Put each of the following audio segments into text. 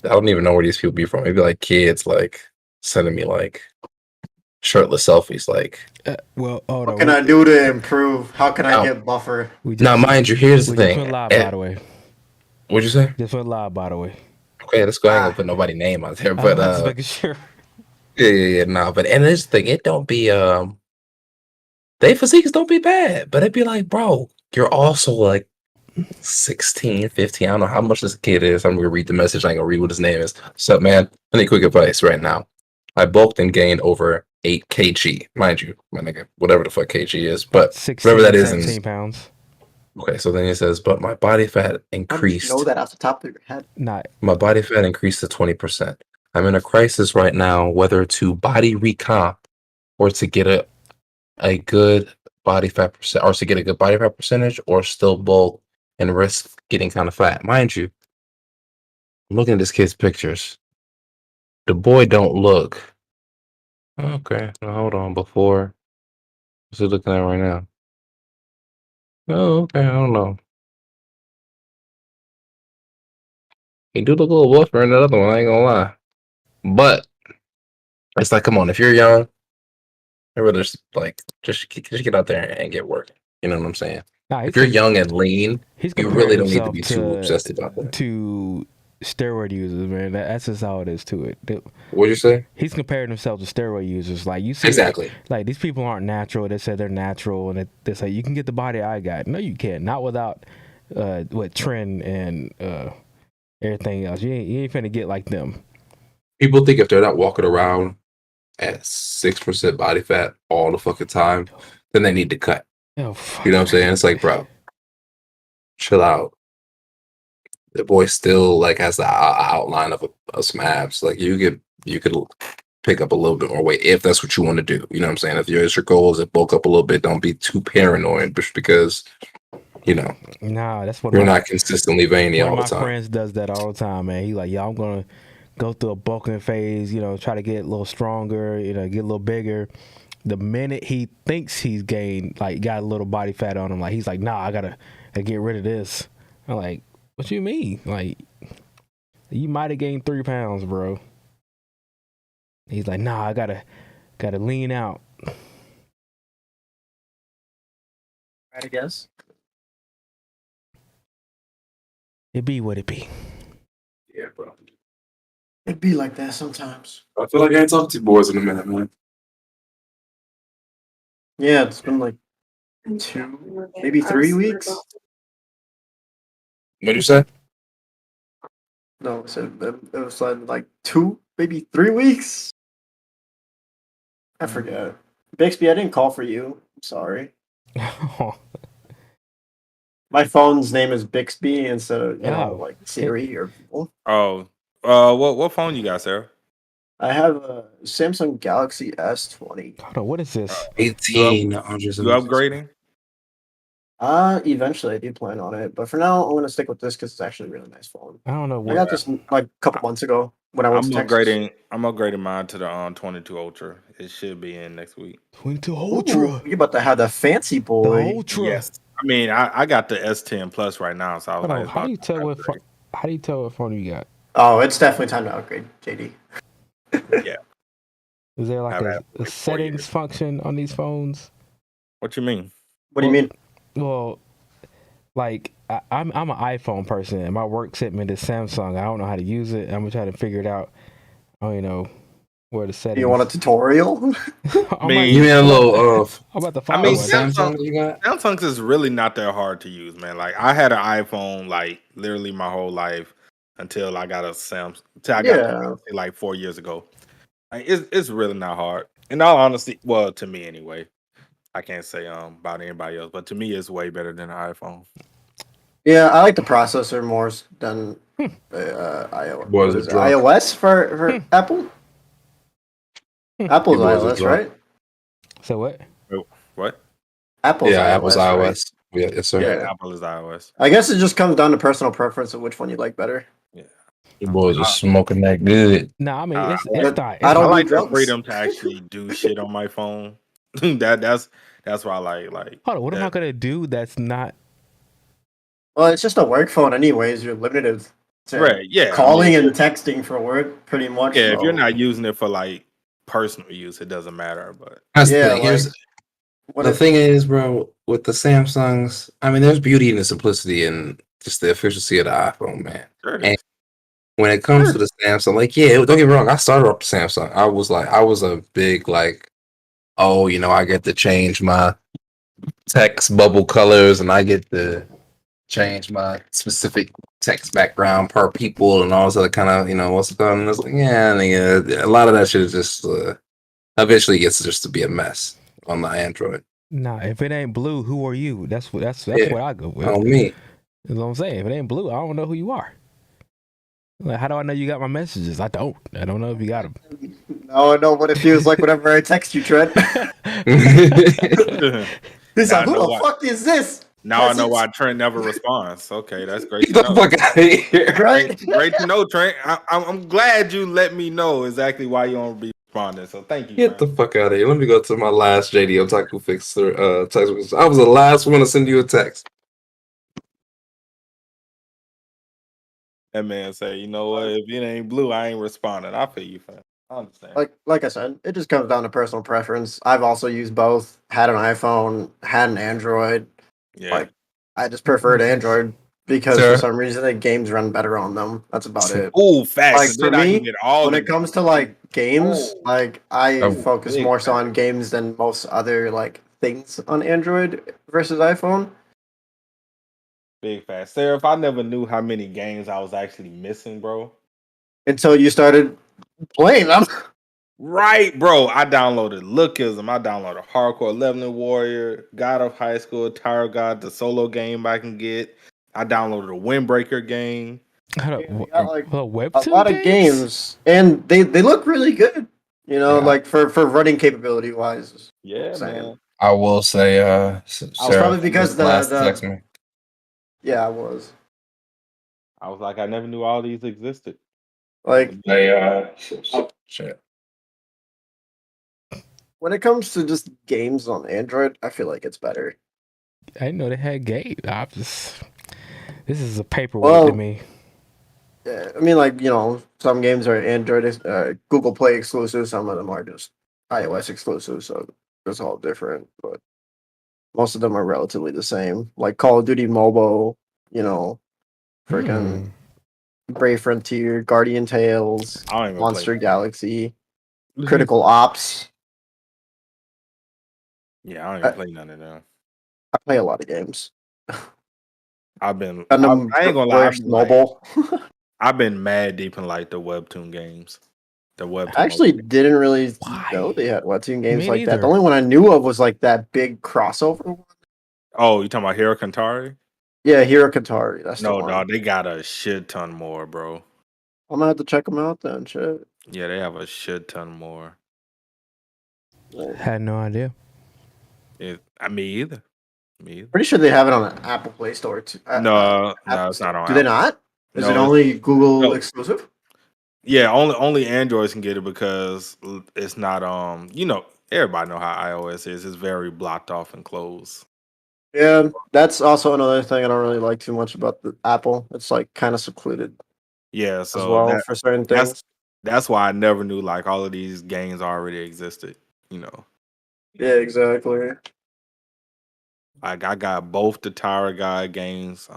I don't even know where these people be from. Maybe like kids like sending me like shirtless selfies. Like, Well, hold What on. can I do to improve? How can I now, get buffer? We now, just mind you, here's the we just thing. went live, by the way. What'd you say? Just went live, by the way. Okay, let's go. I ain't gonna Ah, put nobody name out there, I'm but just making sure. yeah, nah. But and this thing, it don't be they physiques don't be bad, but it'd be like, bro, you're also like 16, 15. I don't know how much this kid is. I'm gonna read the message. I ain't gonna read what his name is. So, man, I need quick advice right now. I bulked and gained over 8 kg, mind you, my nigga, whatever the fuck kg is, Like but whatever 16, that is. And 17 pounds. okay, so then he says, but my body fat how did you know increased. that off the top of your head? Not. My body fat increased to 20%. I'm in a crisis right now, whether to body recomp or to get a good body fat percent, or to get a good body fat percentage, or still bulk and risk getting kind of fat. Mind you, I'm looking at this kid's pictures. The boy don't look okay. Now hold on. Before, what's he looking at right now? Oh, okay. I don't know. He do look a little rougher than that other one. I ain't gonna lie, but it's like, come on, if you're young, I'd rather just get out there and get work. You know what I'm saying? Nah, If you're young and lean, he's you comparing really don't need to himself be too obsessed about that. to steroid users, man. That's just how it is to it. What'd you say? He's comparing himself to steroid users. Like you see, Exactly. like these people aren't natural. They say they're natural, and they say you can get the body I got. No, you can't. Not without what Trent and everything else. You ain't finna get like them. People think if they're not walking around at 6% body fat all the fucking time, then they need to cut. Oh, fuck. You know what I'm saying? It's like, bro, chill out. The boy still like has the outline of some abs. Like you could pick up a little bit more weight if that's what you want to do. You know what I'm saying? If your goal is to bulk up a little bit, don't be too paranoid just because you know Nah, that's what you're not consistently veiny one of all the my time. friends does that all the time, man. He like, yeah, I'm gonna go through a bulking phase, try to get a little stronger, get a little bigger. The minute he thinks he's gained, like, got a little body fat on him, like, he's like, nah, I gotta get rid of this. I'm like, what you mean? Like, you might have gained 3 pounds, bro. He's like, nah, I gotta lean out. I guess. It be what it be. Yeah, bro. It be like that sometimes. I feel like I ain't talked to you boys in a minute, man. Yeah, it's been like 2, maybe 3 weeks. What'd you say? No, it was like 2, maybe 3 weeks. I forget. Bixby, I didn't call for you. I'm sorry. My phone's name is Bixby instead of like Siri or Google. Oh, what phone you got, Sarah? I have a Samsung Galaxy S20. Hold on, what is this? 18. You upgrading? Eventually I do plan on it, but for now I'm gonna stick with this because it's actually a really nice phone. I don't know I what. got this like a couple months ago when I went to Texas. I'm upgrading mine to the 22 Ultra. It should be in next week. 22 Ooh, Ultra. you about to have the fancy The boy. Ultra. Yes. I mean, I got the S10 Plus right now, so I was Hold like, on, how do you tell what phone you got? Oh, it's definitely time to upgrade, JD. Yeah. Is there like I've had a it for 4 settings years. function on these phones? What you mean? What do you mean? Well, like I'm an iPhone person, and my work sent me to Samsung. I don't know how to use it. I'm gonna try to figure it out. I don't even know where the settings. You want a tutorial? You mean a little I'm about to I find mean, one. Samsung you got? Samsung's is really not that hard to use, man. Like I had an iPhone like literally my whole life until I got a Samsung. Until I got the Galaxy, like 4 years ago. Like, it's really not hard. In all honesty, well, to me anyway. I can't say about anybody else, but to me, it's way better than an iPhone. Yeah, I like the processor more than iOS. What is it, drunk? iOS for Apple? Apple's iOS, right? So what? What? Apple's iOS, Apple's right? iOS. Yeah, yes, sir. Yeah, Apple is iOS. I guess it just comes down to personal preference of which one you like better. Yeah. You boys are smoking that good. No, I mean it's not. I I don't like do the drugs. freedom to actually do shit on my phone. That's why I like. Hold on, what am I gonna do? That's not. Well, it's just a work phone, anyways. You're limited Right, yeah. Calling and texting for work, pretty much. Yeah, if you're so. not using it for like personal use, it doesn't matter. But That's the Yeah, thing. Here's what the if thing is, bro, with the Samsungs, I mean, there's beauty in the simplicity and just the efficiency of the iPhone, man. sure it And is. when it comes to the Samsung, like, yeah, don't get me wrong, I started off the Samsung. I was a big like, oh, I get to change my text bubble colors and I get to change my specific text background per people and all this other kind of, what's it called? And it's like, yeah, nigga, a lot of that shit is just eventually gets just to be a mess on the Android. Nah, if it ain't blue, who are you? That's what Yeah. I go with. On me. That's what I'm saying. If it ain't blue, I don't know who you are. Like, how do I know you got my messages? I don't know if you got them. No, what it feels like whenever I text you, Trent. He's Now like, who the fuck is this? Now I know why Trent never responds. Okay, that's great to Get the know. fuck out of here. Right? Great to know, Trent. I'm glad you let me know exactly why you don't be responding. So thank you. Get the fuck out of here. Let me go to my last TheOtakuFix text message. I was the last one to send you a text. That man say, you know what? If it ain't blue, I ain't responding. I feel you, fam. I understand. Like I said, it just comes down to personal preference. I've also used both. Had an iPhone, had an Android. Yeah. Like, I just preferred Android because Sure. for some reason the games run better on them. That's about it. Ooh, facts. Like for me, when it comes to like games, like I focus more so on games than most other like things on Android versus iPhone. Big fat. Seraph, I never knew how many games I was actually missing, bro. Until you started playing them. Right, bro. I downloaded Lookism. I downloaded Hardcore Leveling Warrior, God of High School, Tower God, the solo game I can get. I downloaded a Windbreaker game. Webtoon a lot of games, and they look really good. Like for running capability wise. Yeah, man. I will say, Sarah, probably because text me. Yeah, I was. I was like, I never knew all these existed. Like, shit. When it comes to just games on Android, I feel like it's better. I didn't know they had games. This is a paperweight to me. Yeah, I mean, like, some games are Android, Google Play exclusive. Some of them are just iOS exclusive, so it's all different. But most of them are relatively the same. Like Call of Duty Mobile, freaking Brave Frontier, Guardian Tales, Monster Galaxy, Critical Ops. Yeah, I don't even play none of them. I play a lot of games. I ain't gonna lie. Mobile. I've been mad deep in like the Webtoon games. I actually didn't really know they had Webtoon games like that. The only one I knew of was like that big crossover one. Oh, you talking about Hero Kantari? Yeah, Hero Kantari. That's no, the one. dog. They got a shit ton more, bro. I'm gonna have to check them out then. Shit. Yeah, they have a shit ton more. Had no idea. Me either. Pretty sure they have it on the Apple Play Store too. No, it's not on. Do they not? Is it only Google exclusive? Yeah, only Androids can get it because it's not. Everybody know how iOS is. It's very blocked off and closed. Yeah, that's also another thing I don't really like too much about the Apple. It's like kind of secluded. Yeah, so as well for certain things. That's why I never knew like all of these games already existed. Yeah, exactly. Like I got both the Tower Guide games,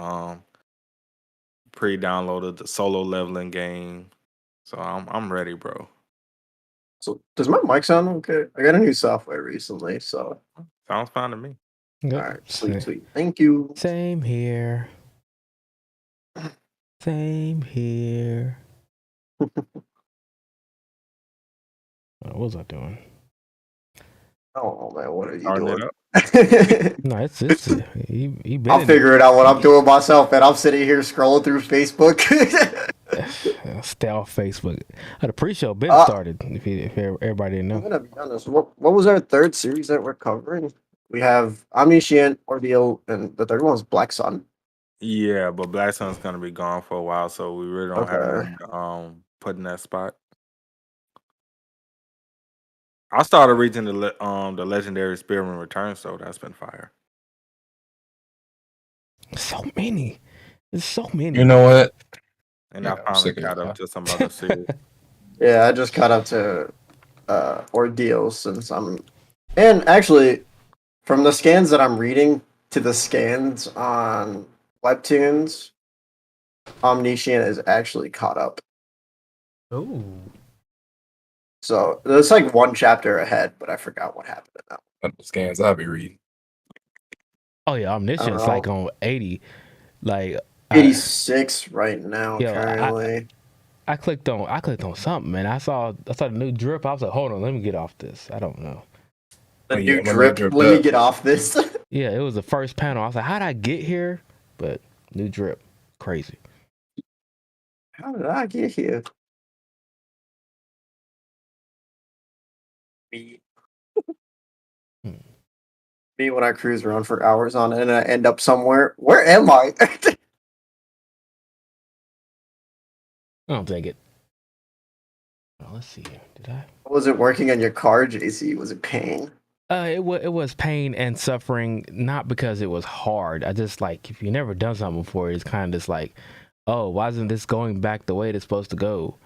pre-downloaded the solo leveling game, so I'm ready, bro. So does my mic sound okay? I got a new software recently, so sounds fine to me. Yep. All right, sweet. Thank you. Same here. Same here. What was I doing? Oh man, what are you doing? No, it's he I'll figure it out what I'm doing myself, and I'm sitting here scrolling through Facebook. Stay off Facebook. The pre-show been started. If everybody didn't know. I'm gonna be honest. What was our third series that we're covering? We have Omniscient, Ordeal, and the third one was Black Sun. Yeah, but Black Sun's gonna be gone for a while, so we really don't have put in that spot. I started reading the Legendary Spearman Returns, though. That's been fire. So many. There's so many. You know what? and Yeah, I I'm finally sick of caught it. up to some other series. Yeah, I just caught up to Ordeals since and actually from the scans that I'm reading to the scans on Webtoons, Omniscient is actually caught up. Oh. So it's like one chapter ahead, but I forgot what happened in that The scans I'll be reading. Oh yeah, Omniscient's like on 80. Like 86 right now yo, currently. I clicked on something, man. I saw the new drip. I was like, hold on, let me get off this. I don't know. The Oh, yeah, new my drip. drip Let me up. get off this. Yeah, it was the first panel. I was like, how did I get here? But new drip, crazy. How did I get here? Me. Hmm. Me when I cruise around for hours on it and I end up somewhere. Where am I? I don't think it. Oh, let's see here. Did I? Was it working on your car, JC? Was it pain? It was pain and suffering, not because it was hard. I just like if you never done something before, it's kind of just like, oh, why isn't this going back the way it's supposed to go?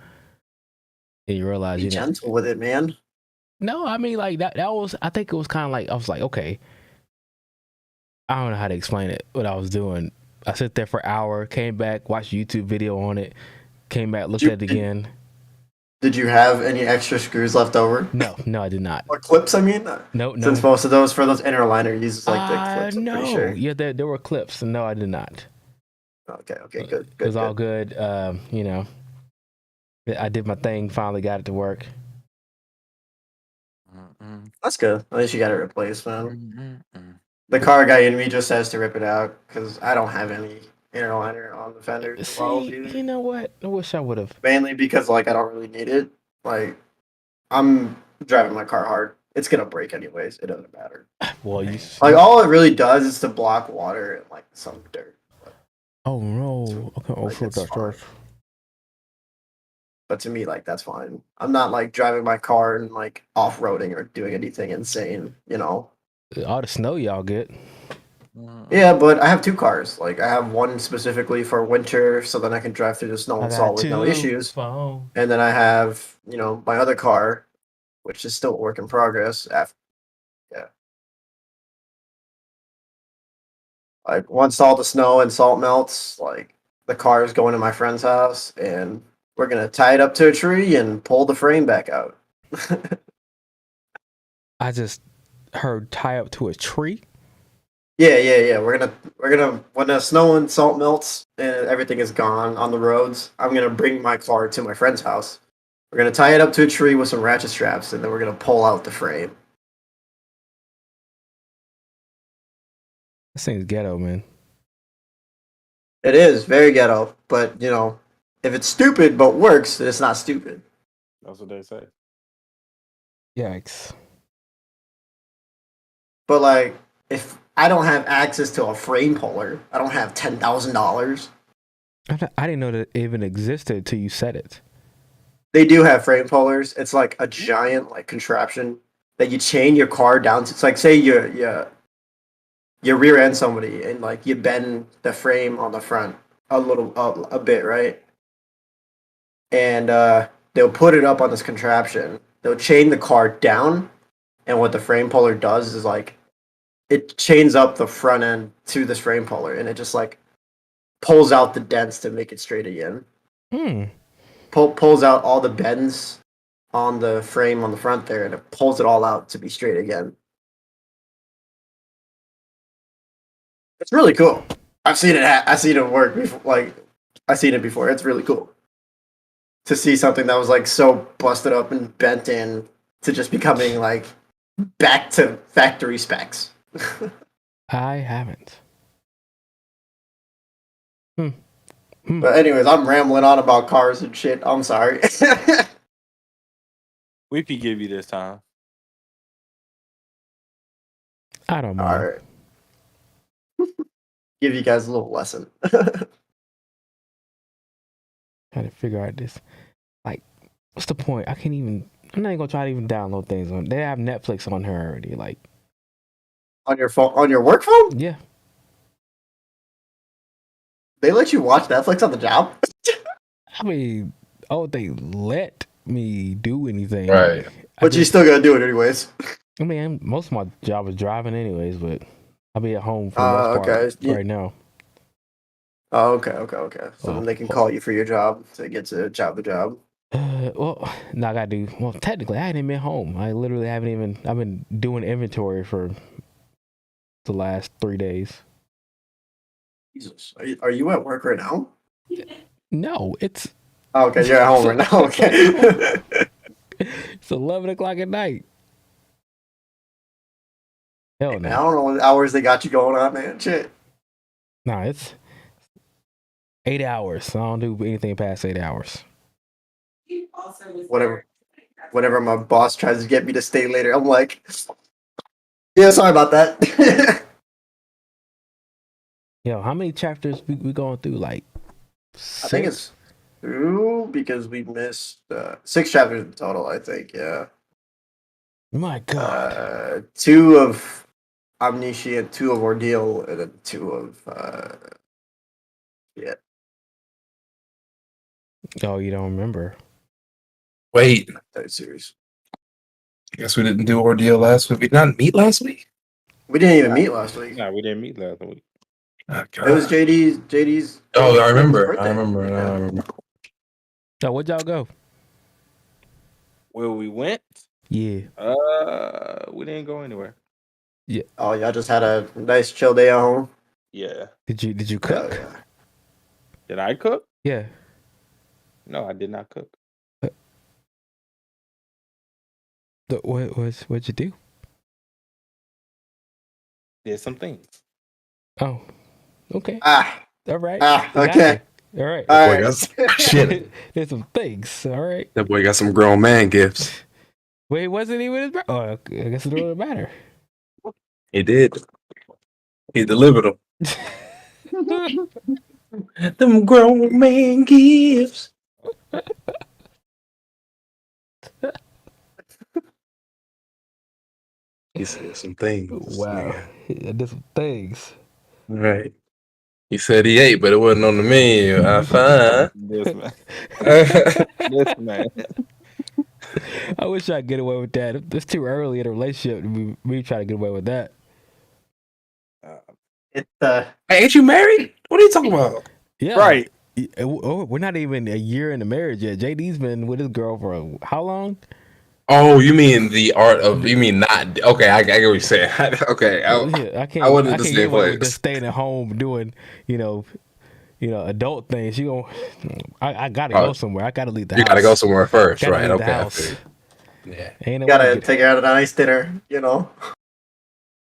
And you realize, Be gentle with it, man. No, I mean like that was. I think it was kind of like I was like, okay, I don't know how to explain it. What I was doing, I sit there for an hour, came back, watched a YouTube video on it, came back, looked at it again. Did you have any extra screws left over? No, I did not. Or clips, I mean? No. Since most of those for those inner liner uses like the clips, I'm no. pretty sure. Yeah, there were clips. No, I did not. Okay, good. It was all good. You know, I did my thing. Finally got it to work. That's good. At least you got it replaced, man. The car guy in me just has to rip it out because I don't have any inner liner on the fenders. See, you know what? I wish I would have. Mainly because like I don't really need it. Like I'm driving my car hard. It's gonna break anyways. It doesn't matter. Well, you like all it really does is to block water and like some dirt. Oh no! Okay, But to me, like that's fine. I'm not like driving my car and like off roading or doing anything insane. You know. All the snow y'all get. Yeah, but I have two cars. Like I have one specifically for winter, so then I can drive through the snow and salt with no issues. And then I have, my other car, which is still a work in progress. Like once all the snow and salt melts, like the car is going to my friend's house, and we're gonna tie it up to a tree and pull the frame back out. I just heard tie up to a tree. Yeah. We're gonna when the snow and salt melts and everything is gone on the roads, I'm gonna bring my car to my friend's house. We're gonna tie it up to a tree with some ratchet straps, and then we're gonna pull out the frame. This thing's ghetto, man. It is very ghetto, but if it's stupid but works, then it's not stupid. That's what they say. Yikes. But like, if I don't have access to a frame puller, I don't have $10,000. I didn't know that it even existed until you said it. They do have frame pullers. It's like a giant like contraption that you chain your car down to. It's like say you rear end somebody and like you bend the frame on the front a bit, right? And they'll put it up on this contraption. They'll chain the car down, and what the frame puller does is like it chains up the front end to this frame puller, and it just like pulls out the dents to make it straight again. Pulls out all the bends on the frame on the front there, and it pulls it all out to be straight again. It's really cool. I've seen it. I've seen it work before. Like I've seen it before. It's really cool to see something that was like so busted up and bent in to just becoming like back to factory specs. I haven't. But anyways, I'm rambling on about cars and shit. I'm sorry. We could give you this time. I don't know. All right. Give you guys a little lesson. Trying to figure out this. Like, what's the point? I'm not even gonna try to even download things on. They have Netflix on here already. Like on your phone, on your work phone? Yeah. They let you watch Netflix on the job? I mean, they let me do anything. Right. But you still gotta do it anyways. I mean, most of my job is driving anyways, but I'll be at home for the most part Okay. right now. Oh, okay. So then they can call you for your job to get to job. Well, no, I gotta do. Well, technically, I haven't even been home. I literally haven't even. I've been doing inventory for the last 3 days. Jesus, are you at work right now? No, it's. Oh, okay, you're at home right now. Okay. It's 11 o'clock at night. Hell I no. don't know what hours they got you going on, man. Shit. Nah, it's 8 hours. I don't do anything past 8 hours. Whenever my boss tries to get me to stay later, I'm like, yeah, sorry about that. Yo, how many chapters we going through? Like, 6? I think it's 2 because we missed 6 chapters in total. I think, yeah. My God. 2 of Omniscient, 2 of Ordeal, and then 2 of yeah. Oh, you don't remember? Wait, That series. I guess we didn't do Ordeal last week. We did not meet last week? We didn't even meet last week. No, we didn't meet last week. Oh, It was JD's. Oh, I remember. birthday. I remember. Yeah. I remember. Oh, where'd y'all go? Where we went? Yeah. We didn't go anywhere. Oh, y'all just had a nice chill day at home. Yeah. Did you Hell cook? yeah. Did I cook? Yeah. No, I did not cook. What'd you do? Did some things. Oh, okay. Ah, All right. okay. All right. All Boy, right. shit. There's some things. All right. That boy got some grown man gifts. Wait, it wasn't even his birthday. Oh, I guess it don't really matter. He did. He delivered them. Them grown man gifts. He said some things. Wow. I did some things. Right. He said he ate, but it wasn't on the menu. Fine. This man. This man. I wish I could get away with that. It's too early in a relationship to me trying to get away with that. It's Hey, ain't you married? What are you talking about? Yeah. Right. We're not even a year into marriage yet. JD's been with his girl for how long? Oh, you mean the art of? You mean not? Okay, I get what you're saying. Okay, I can't. I wasn't I the can't same get away with place. just staying at home doing, adult things. You go. I gotta go somewhere. I gotta leave the house. You gotta go somewhere first, Gotta right? leave the Okay. house. Yeah. Ain't no gotta way to take her out of a nice dinner,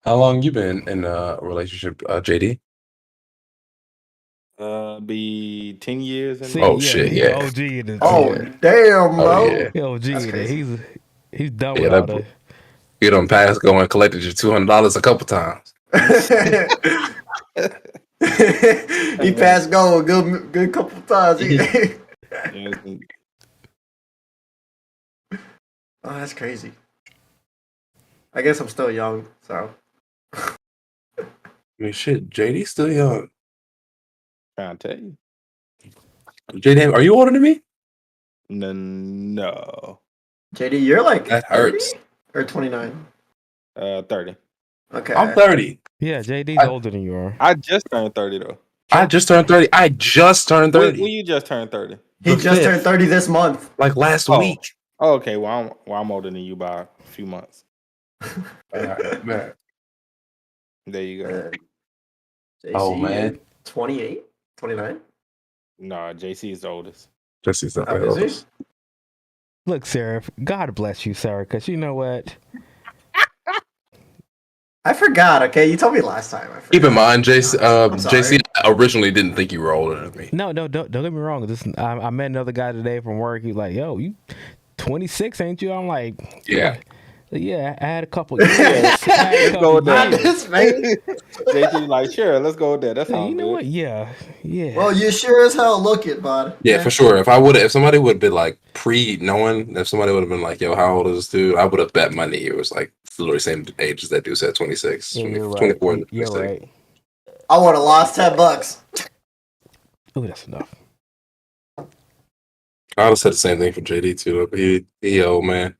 How long you been in a relationship, JD? Be 10 years. See, Oh, shit, he's yeah. OG in this. Oh, yeah. damn, bro. Oh yeah. He OG That's in it. crazy. He's done Yeah, with all the. You done passed go and collected your $200 a couple times. He passed go a good couple times. Oh, that's crazy. I guess I'm still young, so. I mean, shit, JD's still young. Trying to tell you. JD, are you older than me? No. JD, you're like That 30 hurts. or 29. 30. Okay. I'm 30. Yeah, JD's older than you are. I just turned 30 though. I just turned 30. I just turned 30. When you just turned 30? He The just 5th. turned 30 this month. Like last Oh. week. Oh, okay. Well, I'm older than you by a few months. Man. There you go. JC, Oh, man. 28? 29? No, JC is the oldest. Just is that Oh, is he? Look, Seraph, God bless you, Sarah, because you know what? I forgot, okay? You told me last time. I forgot. Keep in mind, JC, I'm sorry. JC originally didn't think you were older than me. No, don't get me wrong. I met another guy today from work. He's like, yo, you 26, ain't you? I'm like, Yeah. Yeah, I had a couple years. Let's go with that. man. JC like, sure, let's go with that. That sounds You know good. what? Yeah. Well, you sure as hell look it, bud. Yeah, for sure. If somebody would have been like pre-knowing, if somebody would have been like, yo, how old is this dude? I would have bet money it was like literally same age as that dude said, 26, Yeah, 24. right. You're right. I would have lost $10. Oh, that's enough. I would have said the same thing for JD too. But he old man.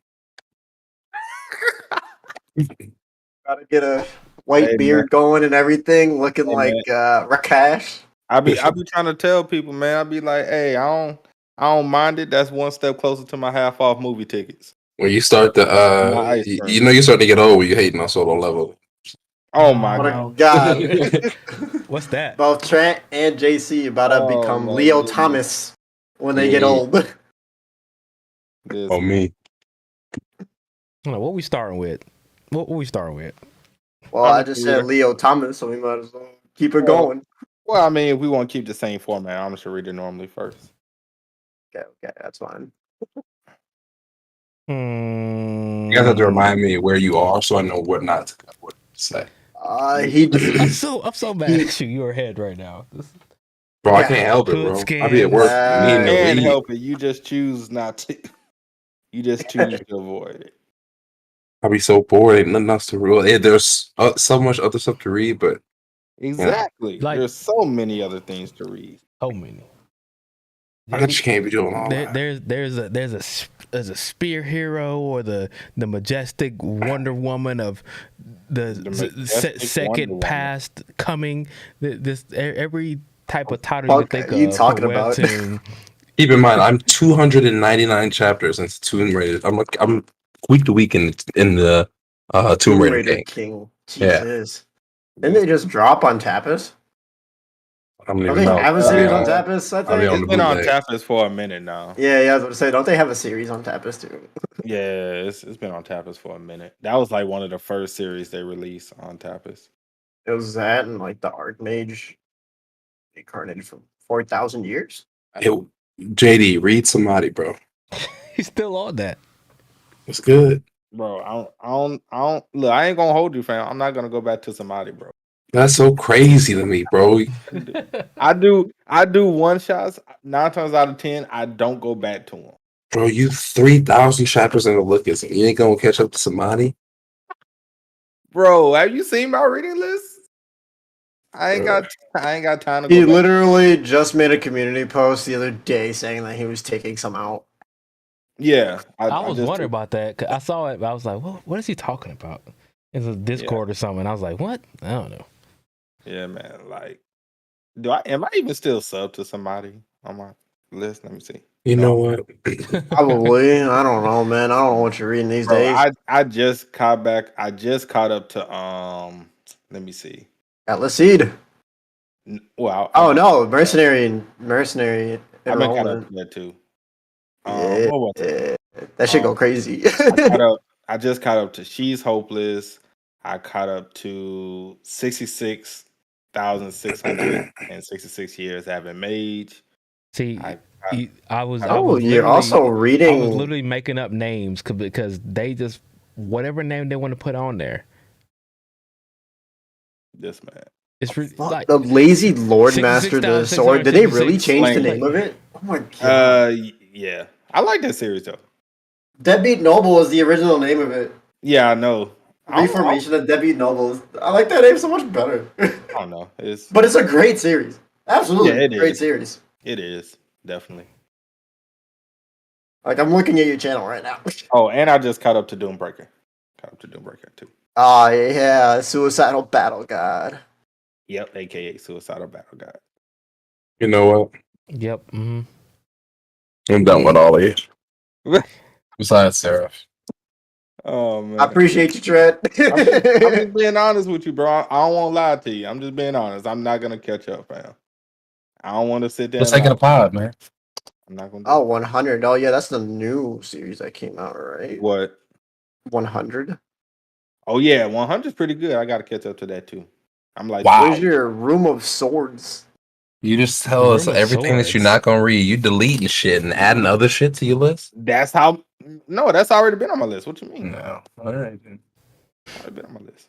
Gotta get a white Hey, beard going and everything, looking Hey, like Rakesh. I be trying to tell people, man. I be like, hey, I don't mind it. That's one step closer to my half off movie tickets. When you start to My ice you cream. know you're starting to get old when you're hating on Solo Level. Oh my What Oh, god. a god. what's that? Both Trent and JC about to Oh become my Leo goodness. Thomas when they get Yeah. old. This Oh me. Hold on, what we starting with? What we starting with? Well, I Thomas just Reader. said Leo Thomas, so we might as well keep it Well, going. Well, I mean, if we want to keep the same format, I'm just read it normally first. Okay, that's fine. You guys have to remind me where you are so I know what not to say. I'm so mad at you. You're ahead right now. Bro, I Yeah. can't help it, Hood bro. I be at work skins. needing to Can't read. help it. You just choose not to. You just choose to avoid it. I be so bored. Ain't nothing else to read. There's so much other stuff to read, but Exactly. Like- There's so many other things to read. So many. I just can't be doing all that. There's a spear hero or the majestic Wonder Woman of the majestic second Wonder Woman. past coming. This every type of title you Fuck think are you of. talking for about? Webtoon. Keep in mind, I'm 299 chapters into Tomb Raider. I'm week to week in the Tomb Raider game. King. Yeah. Jesus. Didn't they just drop on Tapas? I don't Don't even they know. have a series on Tapas, I I'll be think? on It's the been on bootleg. Tapas for a minute now. Yeah, I was about to say, don't they have a series on Tapas too? Yeah, it's been on Tapas for a minute. That was like one of the first series they released on Tapas. It was that and like the Archmage incarnated for 4,000 years. JD, read somebody, bro. He's still on that. It's good. Bro, I don't look. I ain't gonna hold you, fam. I'm not gonna go back to somebody, bro. That's so crazy to me, bro. I do one shots 9 times out of 10. I don't go back to them. Bro, you 3,000 chapters in the Lucas and you ain't gonna catch up to somebody? Bro, have you seen my reading list? I ain't got time to go He back. literally just made a community post the other day saying that he was taking some out. Yeah, I was just wondering about that. 'Cause I saw it, but I was like, what is he talking about? It's a Discord or something. I was like, what? I don't know. Yeah, man. Like, am I even still sub to somebody on my list? Let me see. You know what? Probably. I don't know, man. I don't know what you're reading these Bro, days. I just caught back. I just caught up to let me see. Atlas Seed. Well, Oh no, mercenary I've been caught up enrollment. to that too. Yeah, What was it? that should go crazy. I just caught up to She's Hopeless. I caught up to 66,666 years having mage. See, I was you're literally- also reading. I was literally making up names because they just whatever name they want to put on there. This man. It's like the Lazy Lord Master the Sword. Did they really change the name of it? Oh my god. Yeah. I like that series though. Deadbeat Noble is the original name of it. Yeah, I know. Reformation of Deadbeat Nobles. I like that name so much better. I don't know. But it's a great series. Absolutely, great series. It is definitely. Like I'm looking at your channel right now. Oh, and I just caught up to Doombreaker. Too. Oh yeah, Suicidal Battle God. Yep, aka Suicidal Battle God. You know what? Yep. Mm-hmm. I'm done with all of you. Besides Seraph. Oh man. I appreciate you, Trent. I'm just being honest with you, bro. I don't want to lie to you. I'm just being honest. I'm not gonna catch up, fam. I don't want to sit there. Let's take it a pod, man. I'm not gonna. 100. Oh yeah, that's the new series that came out, right? What? 100. Oh yeah, 100 is pretty good. I got to catch up to that too. I'm like, wow. Where's your Room of Swords? You just tell us everything that you're not gonna read. You deleting shit and adding other shit to your list. That's how. No, that's already been on my list. What you mean? No. All right, then. Already been on my list.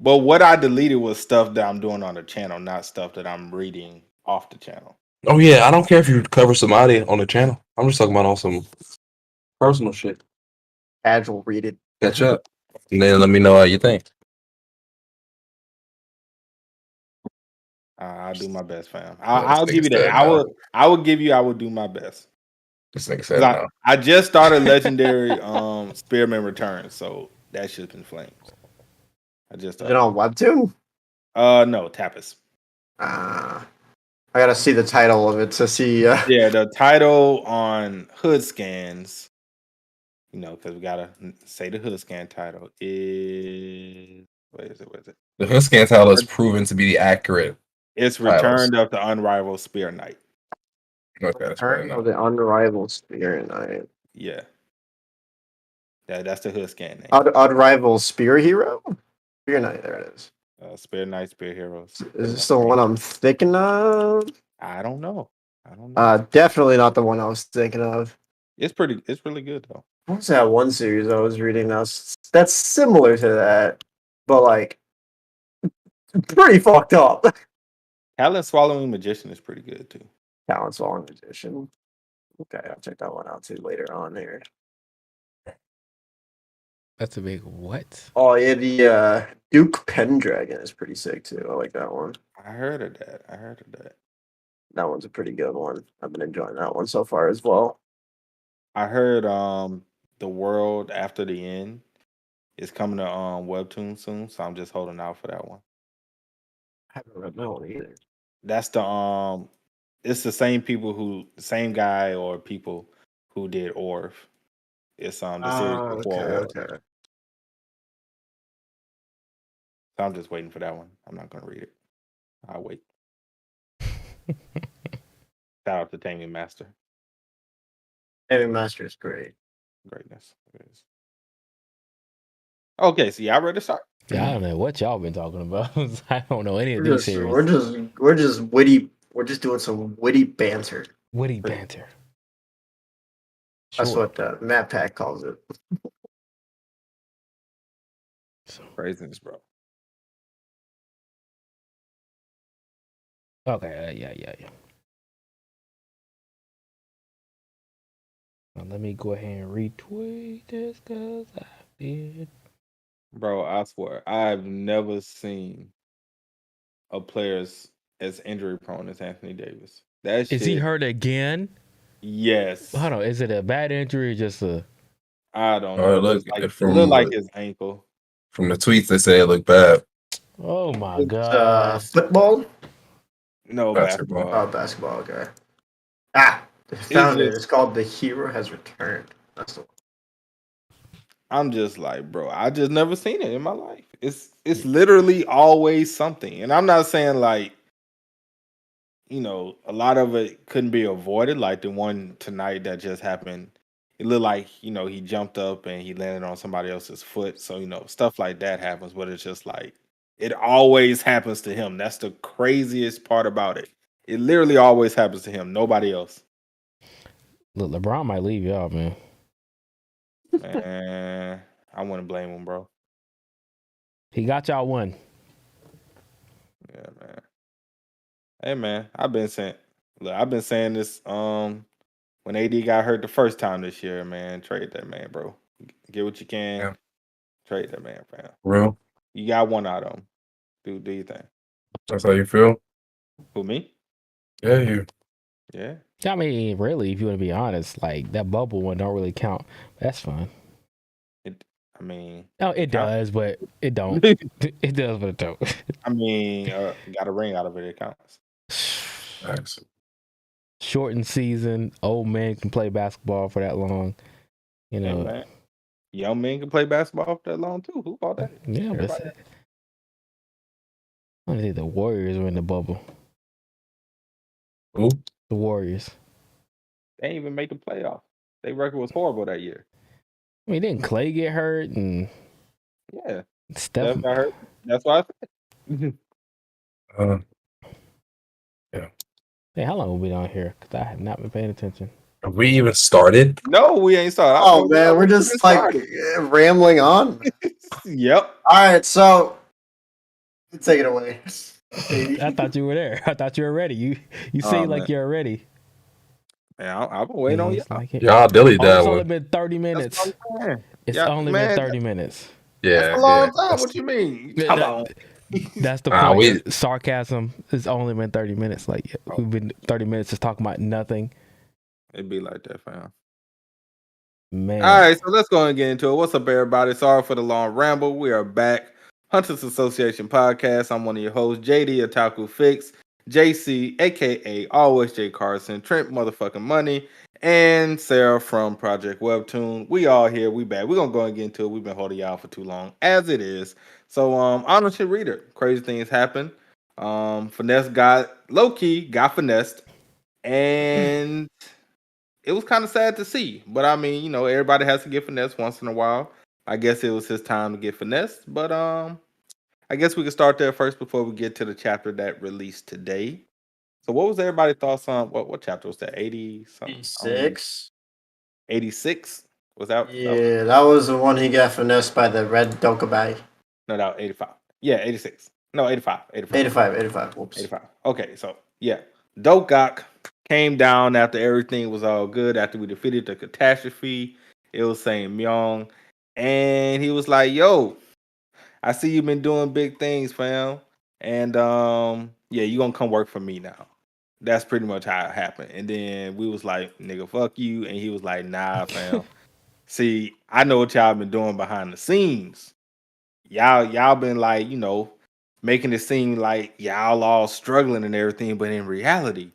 But what I deleted was stuff that I'm doing on the channel, not stuff that I'm reading off the channel. Oh yeah, I don't care if you cover somebody on the channel. I'm just talking about on some personal shit. Casual read it. Catch up. And then let me know how you think. I'll do my best, fam. I'll give you that. I will give you. I will do my best. This nigga said no. I just started Legendary Spearman Returns, so that shit's been flames. I just Is it on Webtoon? No, Tapas. I gotta see the title of it to see. Yeah, the title on Hood Scans, you know, because we gotta say the Hood Scan title is what is it? The Hood Scan title is proven to be the accurate. It's Return of the Unrivaled Spear Knight. Okay, that's Return of the Unrivaled Spear Knight. Yeah. That's the Hood Scan name. Unrivaled Spear Hero? Spear Knight, there it is. Spear Knight, Spear Heroes. Is this the one I'm thinking of? I don't know. Definitely not the one I was thinking of. It's really good though. What's that one series I was reading that's similar to that, but like pretty fucked up. Talent Swallowing Magician is pretty good too. Talent Swallowing Magician. Okay, I'll check that one out too later on here. That's a big what? Oh yeah, the Duke Pendragon is pretty sick too. I like that one. I heard of that. That one's a pretty good one. I've been enjoying that one so far as well. I heard The World After the End is coming to Webtoon soon, so I'm just holding out for that one. I haven't read that one either. That's the it's the same guy or people who did Orf. It's the series before Orf. Okay. So I'm just waiting for that one. I'm not gonna read it. I'll wait. Shout out to Taming Master. Taming Master is great. Greatness. Okay, so y'all ready to start? Yeah, I don't know what y'all been talking about. I don't know any of these series. We're just witty. We're just doing some witty banter. Witty banter. That's Sure. what Matt Pack calls it. Craziness, bro. Okay, yeah. Now, let me go ahead and retweet this because I did. Bro, I swear, I've never seen a player as injury prone as Anthony Davis. Is he hurt again? Yes. Hold on, is it a bad injury or just a? I don't know. It looked like his ankle. From the tweets, they say it looked bad. Oh my god! Football? No, basketball. Oh, basketball. Okay. Found it. It's called The Hero Has Returned. That's the one. I'm just like, bro, I just never seen it in my life. It's literally always something. And I'm not saying like, you know, a lot of it couldn't be avoided. Like the one tonight that just happened, it looked like, you know, he jumped up and he landed on somebody else's foot. So, you know, stuff like that happens, but it's just like, it always happens to him. That's the craziest part about it. It literally always happens to him. Nobody else. Look, LeBron might leave y'all, man. Man, I wouldn't blame him, bro. He got y'all one. Yeah, man. Hey, man, I've been saying this. When AD got hurt the first time this year, man, trade that man, bro. Get what you can. Yeah. Trade that man, fam. Real. You got one out of him. Do your thing. That's how you feel? Who, me? Yeah, you. Yeah. I mean, really, if you want to be honest, like that bubble one don't really count. That's fine. No, it does, but it don't. It does, but it don't. I mean, got a ring out of it. It counts. Thanks. Shortened season. Old men can play basketball for that long. You know, hey, man. Young men can play basketball for that long too. Who bought that? Yeah, but I think the Warriors were in the bubble. Who? The Warriors. They didn't even make the playoffs. Their record was horrible that year. I mean, didn't Clay get hurt? And yeah, Steph got hurt. That's why I said. Yeah. Hey, how long have we been on here? Because I have not been paying attention. Have we even started? No, we ain't started. Oh man, we're just like rambling on. Yep. All right, so take it away. I thought you were there. I thought you were ready. You seem like you're ready. Yeah, I've been waiting on y'all. Like y'all dilly that It's one. only been 30 minutes. It's only been 30 minutes. Yeah. That's a long time. What you mean? Come on. That's the point. Sarcasm. It's only been 30 minutes. Like we've been 30 minutes just talking about nothing. It'd be like that, fam. Man. All right, so let's go and get into it. What's up, everybody? Sorry for the long ramble. We are back. Hunters Association Podcast. I'm one of your hosts, TheOtakuFix, JC, aka alwaysjcarson, Trent motherfucking Money, and Seraph from Project Webtoon. We all here. We back. We're gonna go and get into it. We've been holding y'all for too long, as it is. So honestly, reader, crazy things happen. Finesse got low key, got finessed, and it was kind of sad to see. But I mean, everybody has to get finessed once in a while. I guess it was his time to get finessed. But I guess we can start there first before we get to the chapter that released today. So what was everybody's thoughts on what chapter was that? 80 something? 86. 86? Was that? Yeah, that was the one he got finessed by the red Dokubai. No, that was 85. Yeah, 86. No, 85. 85. Whoops. 85. Okay, so yeah. Dokak came down after everything was all good, after we defeated the catastrophe. It was saying Myung. And he was like, yo, I see you've been doing big things, fam. And yeah, you gonna come work for me now. That's pretty much how it happened. And then we was like, nigga, fuck you. And he was like, nah, fam. See, I know what y'all been doing behind the scenes. Y'all been like, making it seem like y'all all struggling and everything, but in reality,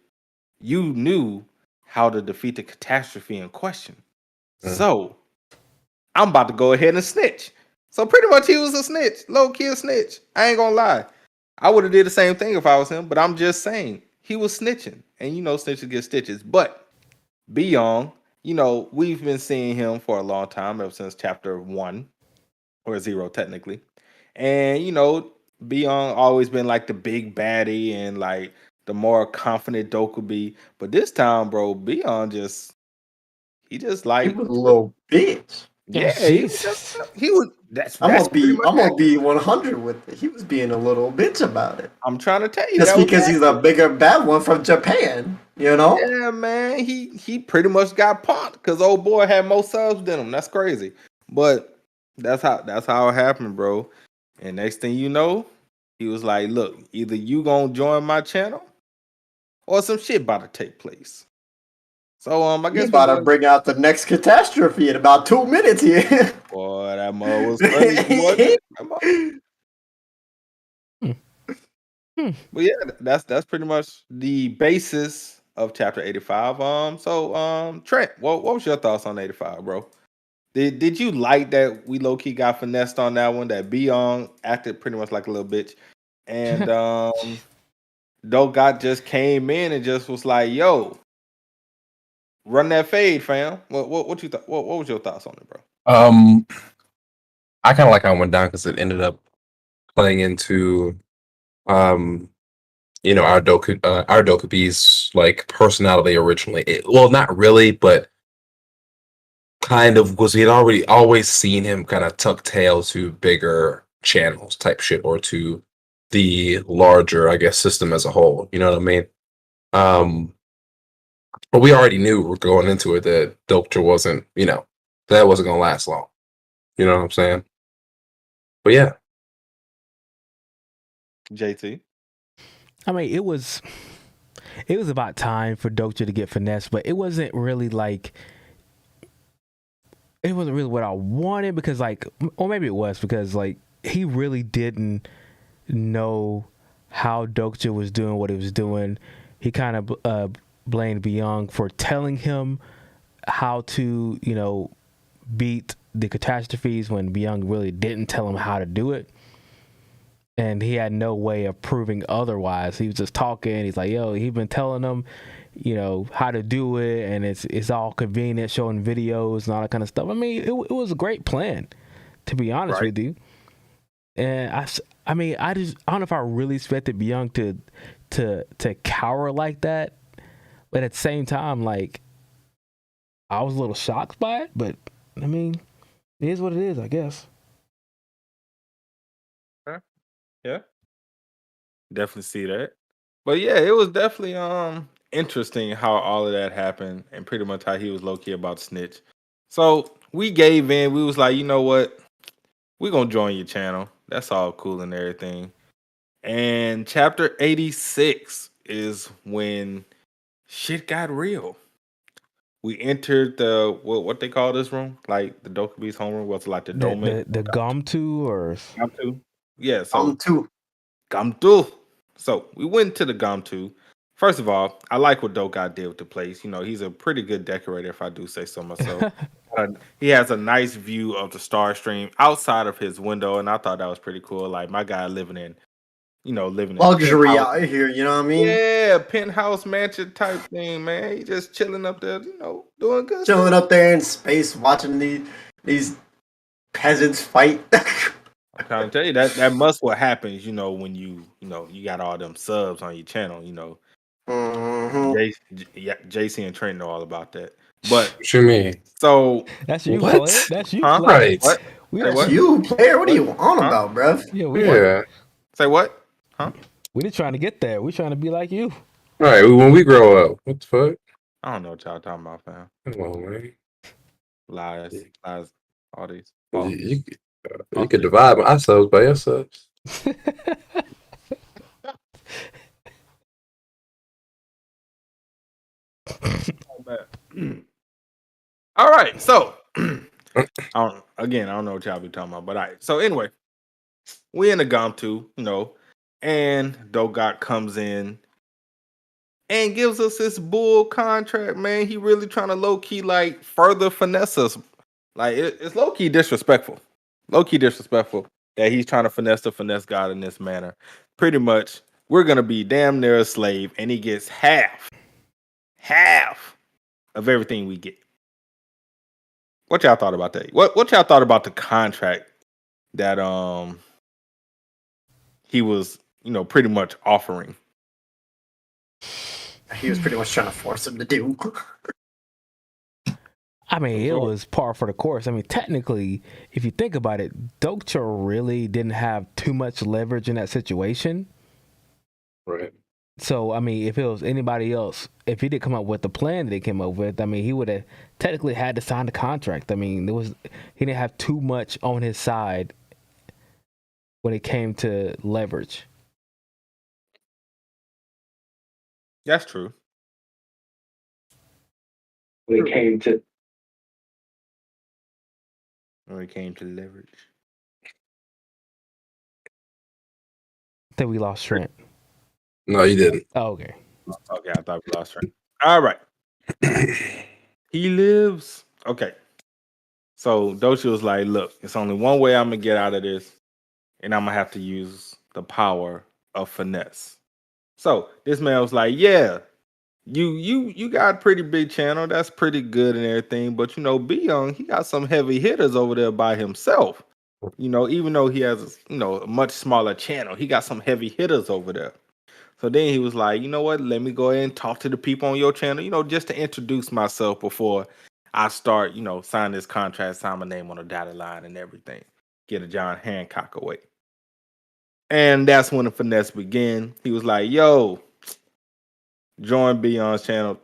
you knew how to defeat the catastrophe in question. So I'm about to go ahead and snitch. So pretty much he was a snitch, low key a snitch. I ain't gonna lie. I would have did the same thing if I was him, but I'm just saying he was snitching, and snitches get stitches. But Beyond, we've been seeing him for a long time, ever since chapter 1 or 0 technically, and Beyond always been like the big baddie and like the more confident Dokubi. But this time, bro, Beyond he just like He was a little bitch. yeah, he was. That's I'm pretty much gonna be 100 with it. He was being a little bitch about it. I'm trying to tell you, Just because he's a bigger bad one from Japan, Yeah, man. He pretty much got punked because old boy had more subs than him. That's crazy. But that's how it happened, bro. And next thing you know, he was like, look, either you gonna join my channel or some shit about to take place. So I guess he's about to bring out the next catastrophe in about 2 minutes here. Boy, that mo was funny. But yeah, that's pretty much the basis of chapter 85. So Trent, what was your thoughts on 85, bro? Did you like that we low key got finessed on that one? That Beyond acted pretty much like a little bitch, and Dogat just came in and just was like, "Yo, run that fade, fam." What you thought? What was your thoughts on it, bro? I kind of like how it went down because it ended up playing into our Dokubi's like personality originally. Well, not really, but kind of, because we had already always seen him kind of tuck tail to bigger channels type shit, or to the larger, I guess, system as a whole. You know what I mean? But we already knew we're going into it that Dokter wasn't, that wasn't gonna last long. You know what I'm saying? But yeah. JT. I mean, it was about time for Dokter to get finessed, but it wasn't really what I wanted, because or maybe it was because he really didn't know how Dokter was doing what he was doing. He kind of blamed Beyond for telling him how to, beat the catastrophes, when Beyond really didn't tell him how to do it. And he had no way of proving otherwise. He was just talking. He's like, yo, he's been telling them, how to do it, and it's all convenient, showing videos and all that kind of stuff. I mean, it was a great plan, to be honest with you. And I mean, I don't know if I really expected Beyond to cower like that, but at the same time, I was a little shocked by it. But I mean, it is what it is, I guess. Yeah, definitely see that. But yeah, it was definitely interesting how all of that happened, and pretty much how he was low key about snitch. So we gave in. We was like, you know what? We're gonna join your channel. That's all cool and everything. And chapter 86 is when shit got real. We entered the what they call this room, like the Dokubi's homeroom. What's like the dome? The Gum2 or Gum2? Yeah. So Two. Gum2. So we went to the Gum2. First of all, I like what Doka did with the place. You know, he's a pretty good decorator, if I do say so myself. He has a nice view of the star stream outside of his window, and I thought that was pretty cool. Like my guy living in Luxury penthouse. out here, you know what I mean? Yeah, penthouse mansion type thing, man. He just chilling up there, doing good. Chilling up there in space, watching these peasants fight. I'm trying to tell you that must what happens, when you got all them subs on your channel, JC and Trent know all about that. But What you mean? so that's you, What? player. That's you, Huh? player. Right. What? That's what? you, player. What are you on Huh? about, bruv? Yeah, Say what? Huh? we just trying to get there. We trying to be like you. All right. When we grow up, what the fuck? I don't know what y'all talking about, fam. Come on, man. Lies, all these. You could divide my subs by your subs. All right, so I don't know what y'all be talking about, but all right. So anyway, we in the Gom2, and Dogot comes in and gives us this bull contract, man. He really trying to low key like further finesse us. Like it's low key disrespectful. Low key disrespectful that he's trying to finesse God in this manner. Pretty much, we're gonna be damn near a slave, and he gets half of everything we get. What y'all thought about that? What y'all thought about the contract that he was, pretty much offering? He was pretty much trying to force him to do. I mean, it was par for the course. I mean, technically, if you think about it, Dokcha really didn't have too much leverage in that situation. Right. So, I mean, if it was anybody else, if he did come up with the plan that he came up with, I mean, he would have technically had to sign the contract. I mean, he didn't have too much on his side when it came to leverage. That's true. When it came to leverage. I think we lost Trent. No, you didn't. Oh, okay. Okay, I thought we lost Trent. All right. He lives. Okay. So Dochi was like, look, it's only one way I'm gonna get out of this, and I'm gonna have to use the power of finesse. So this man was like, yeah, you got a pretty big channel, that's pretty good and everything, but B-Young, he got some heavy hitters over there by himself. Even though he has a much smaller channel, he got some heavy hitters over there. So then he was like, you know what? Let me go ahead and talk to the people on your channel, just to introduce myself before I start, sign this contract, sign my name on a dotted line and everything. Get a John Hancock away. And that's when the finesse began. He was like, yo, join Beyond's channel.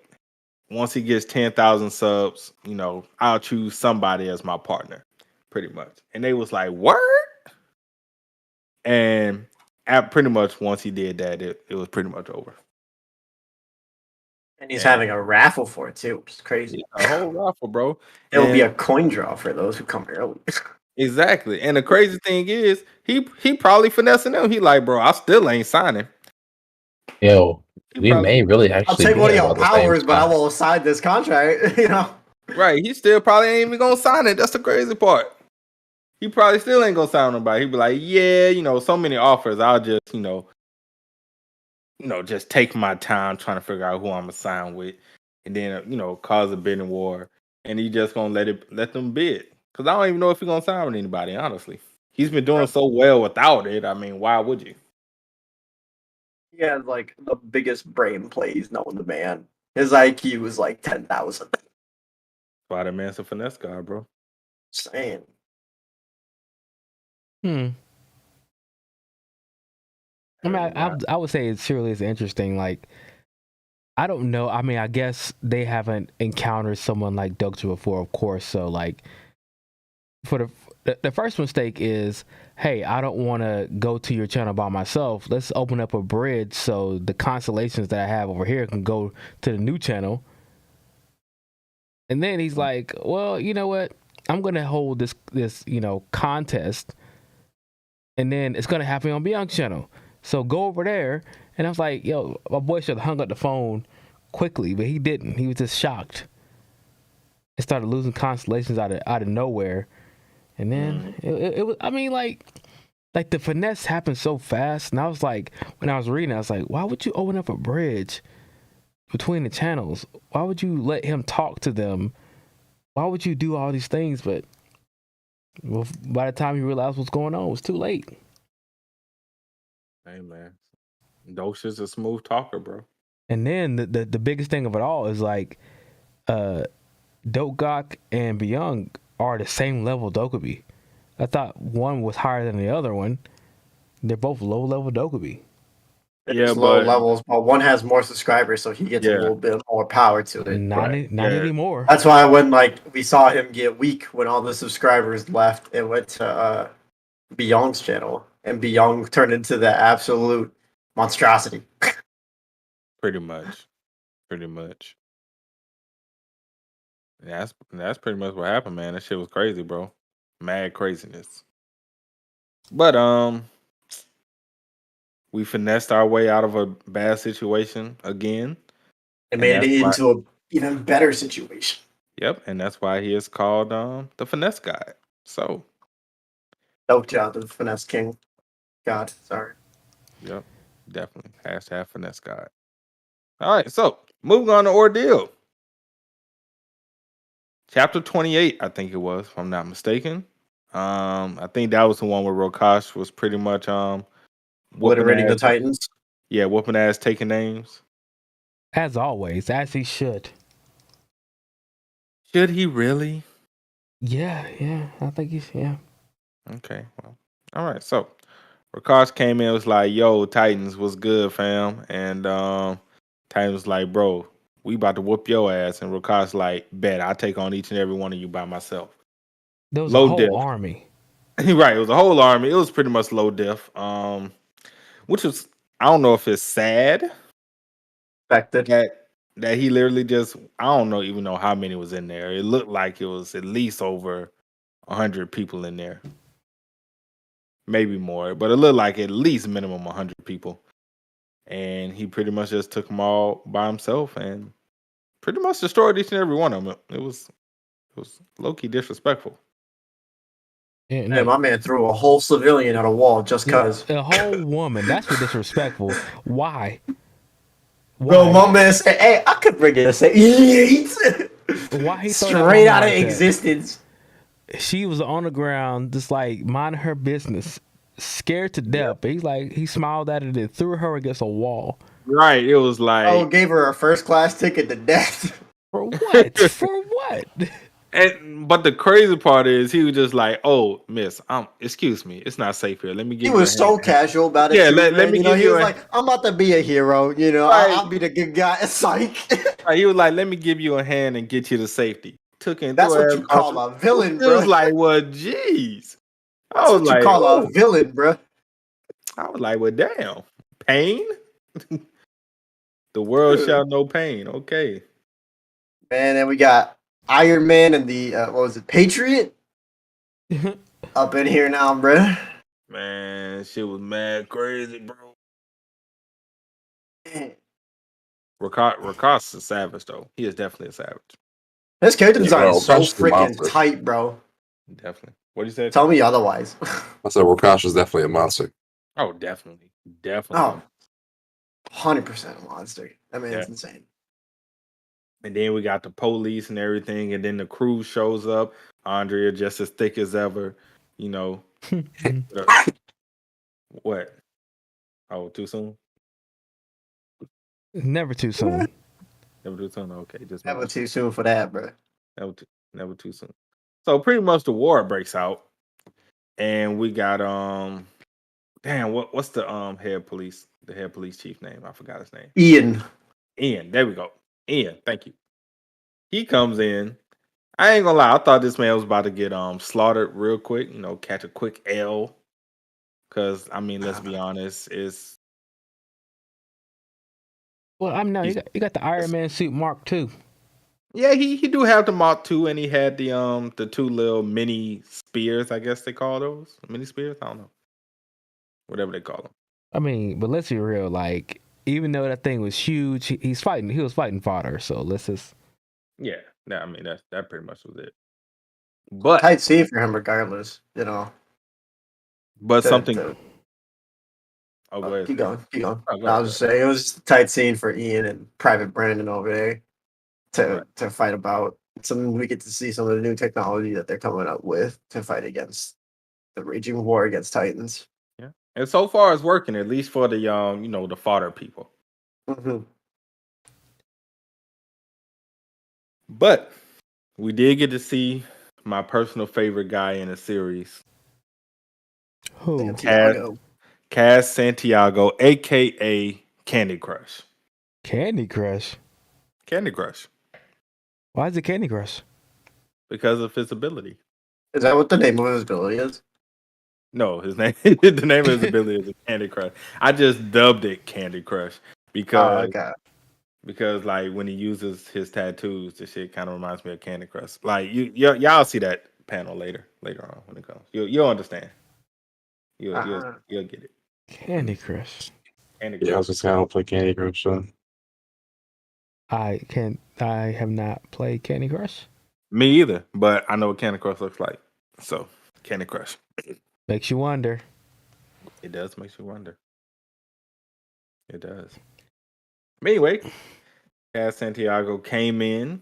Once he gets 10,000 subs, I'll choose somebody as my partner, pretty much. And they was like, word? And pretty much once he did that, it was pretty much over. And he's having a raffle for it too, which is crazy. A whole raffle, bro. It'll be a coin draw for those who come early. Exactly. And the crazy thing is, he probably finessing them. He like, bro, I still ain't signing. Yo, we may really actually. I'll take one of your powers, but I won't sign this contract. Right. He still probably ain't even gonna sign it. That's the crazy part. He probably still ain't gonna sign nobody. He'd be like, yeah, so many offers. I'll just, just take my time trying to figure out who I'm gonna sign with, and then, cause a bidding war. And he just gonna let them bid. Because I don't even know if he's gonna sign with anybody. Honestly, he's been doing so well without it. I mean, why would you? He has like the biggest brain plays known to man. His IQ is like 10,000. Why that man's a finesse guy, bro? Saying. I mean, I would say it surely is interesting. Like, I don't know. I mean, I guess they haven't encountered someone like Dokcha before, of course. So, like, for the first mistake is, hey, I don't want to go to your channel by myself. Let's open up a bridge so the constellations that I have over here can go to the new channel. And then he's like, well, you know what? I'm going to hold this contest, and then it's going to happen on Beyond channel. So go over there. And I was like, yo, my boy should have hung up the phone quickly, but he didn't. He was just shocked. It started losing constellations out of nowhere. And then it was, I mean, like the finesse happened so fast. And I was like, when I was reading, I was like, why would you open up a bridge between the channels? Why would you let him talk to them? Why would you do all these things? But by the time you realized what's going on, it was too late. Hey, man. Dosha's a smooth talker, bro. And then the biggest thing of it all is like, Dokgok and Byung are the same level Dokubi. I thought one was higher than the other one. They're both low level Dokubi. It's low levels, but one has more subscribers, so he gets a little bit more power to it. Not anymore. That's why when we saw him get weak when all the subscribers left, it went to Byung's channel, and Byung turned into the absolute monstrosity. Pretty much. That's pretty much what happened, man. That shit was crazy, bro. Mad craziness. But we finessed our way out of a bad situation again. And made it into an even better situation. Yep, and that's why he is called the finesse guy. So dope job, the finesse king. God, sorry. Yep, definitely. # finesse guy. All right, so moving on to Ordeal. Chapter 28, I think it was, if I'm not mistaken. I think that was the one where Rokash was pretty much obliterating the Titans. Yeah, whooping ass, taking names. As always, as he should. Should he really? Yeah, I think he's, yeah. Okay, well, all right. So Rokash came in and was like, yo, Titans, what's good, fam? And Titans was like, bro, we about to whoop your ass. And Rokash like, bet, I'll take on each and every one of you by myself. There was a whole army. Right, it was a whole army. It was pretty much low diff. Which was, I don't know if it's sad that he literally just, I don't know even know how many was in there. It looked like it was at least over 100 people in there, maybe more, but it looked like at least minimum 100 people. And he pretty much just took them all by himself and pretty much destroyed each and every one of them. It was low-key disrespectful. Yeah, hey, my man threw a whole civilian at a wall just cause. A whole woman. That's disrespectful. Why? Bro, my man said, hey, I could bring it and say, why he straight out of existence. She was on the ground, just like minding her business, scared to death. But he smiled at it and threw her against a wall. Right. It was like, gave her a first class ticket to death. For what? For what? But the crazy part is he was just like, "Oh, miss, excuse me, it's not safe here. Let me give." He was so casual about it. Yeah, let me give you. He was like, "I'm about to be a hero. You know, I'll be the good guy." Psych. He was like, "Let me give you a hand and get you to safety." Took him. That's what you call a villain, bro. It was like, "Well, jeez." That's what you call a villain, bro. I was like, "Well, damn, pain." The world shall know pain. Okay. Man, and we got Iron Man and the what was it, Patriot? Up in here now, bro. Man, shit was mad crazy, bro. Rakas is a savage, though. He is definitely a savage. His character design is so freaking tight, bro. Definitely. What do you say? Tell me otherwise. I said Rakas is definitely a monster. Oh, definitely. Oh, 100% a monster. That man's insane. And then we got the police and everything, and then the crew shows up. Andrea just as thick as ever, you know. What? Oh, too soon? Never too soon. Never too soon. Okay, just never too soon for that, bro. Never too soon. So pretty much the war breaks out, and we got damn, what's the head police chief name? I forgot his name. Ian. There we go. Ian, thank you. He comes in. I ain't gonna lie, I thought this man was about to get slaughtered real quick, you know, catch a quick L. Cause I mean, let's be honest, it's well, I'm no, you got the Iron Man suit Mark II. Yeah, he do have the Mach 2, and he had the two little mini spears. I guess they call those mini spears. I don't know, whatever they call them. I mean, but let's be real. Like, even though that thing was huge, he was fighting fodder. So let's just. Yeah, I mean that pretty much was it. But tight scene for him, regardless. but something. To, Oh, go ahead. keep going. Oh, go I ahead. was just saying it was just a tight scene for Ian and Private Brandon over there to fight about. Something we get to see some of the new technology that they're coming up with to fight against the raging war against Titans. Yeah, and so far it's working, at least for the the fodder people. Mm-hmm. But we did get to see my personal favorite guy in the series, Who? Santiago. Cass Santiago, aka Candy Crush. Candy Crush. Candy Crush, Why is it Candy Crush? because of his ability. Is that what the name of his ability is? No, his name the name of his ability is Candy Crush. I just dubbed it Candy Crush because Okay. because like when he uses his tattoos, the shit kind of reminds me of Candy Crush. Like y'all see that panel later on when it comes. You'll understand. You'll get it. Candy Crush. Candy Crush. Yeah, I was just gonna play Candy Crush. So. I have not played Candy Crush. Me either, but I know what Candy Crush looks like. So Candy Crush. Makes you wonder. It does make you wonder. It does. But anyway, Cass Santiago came in,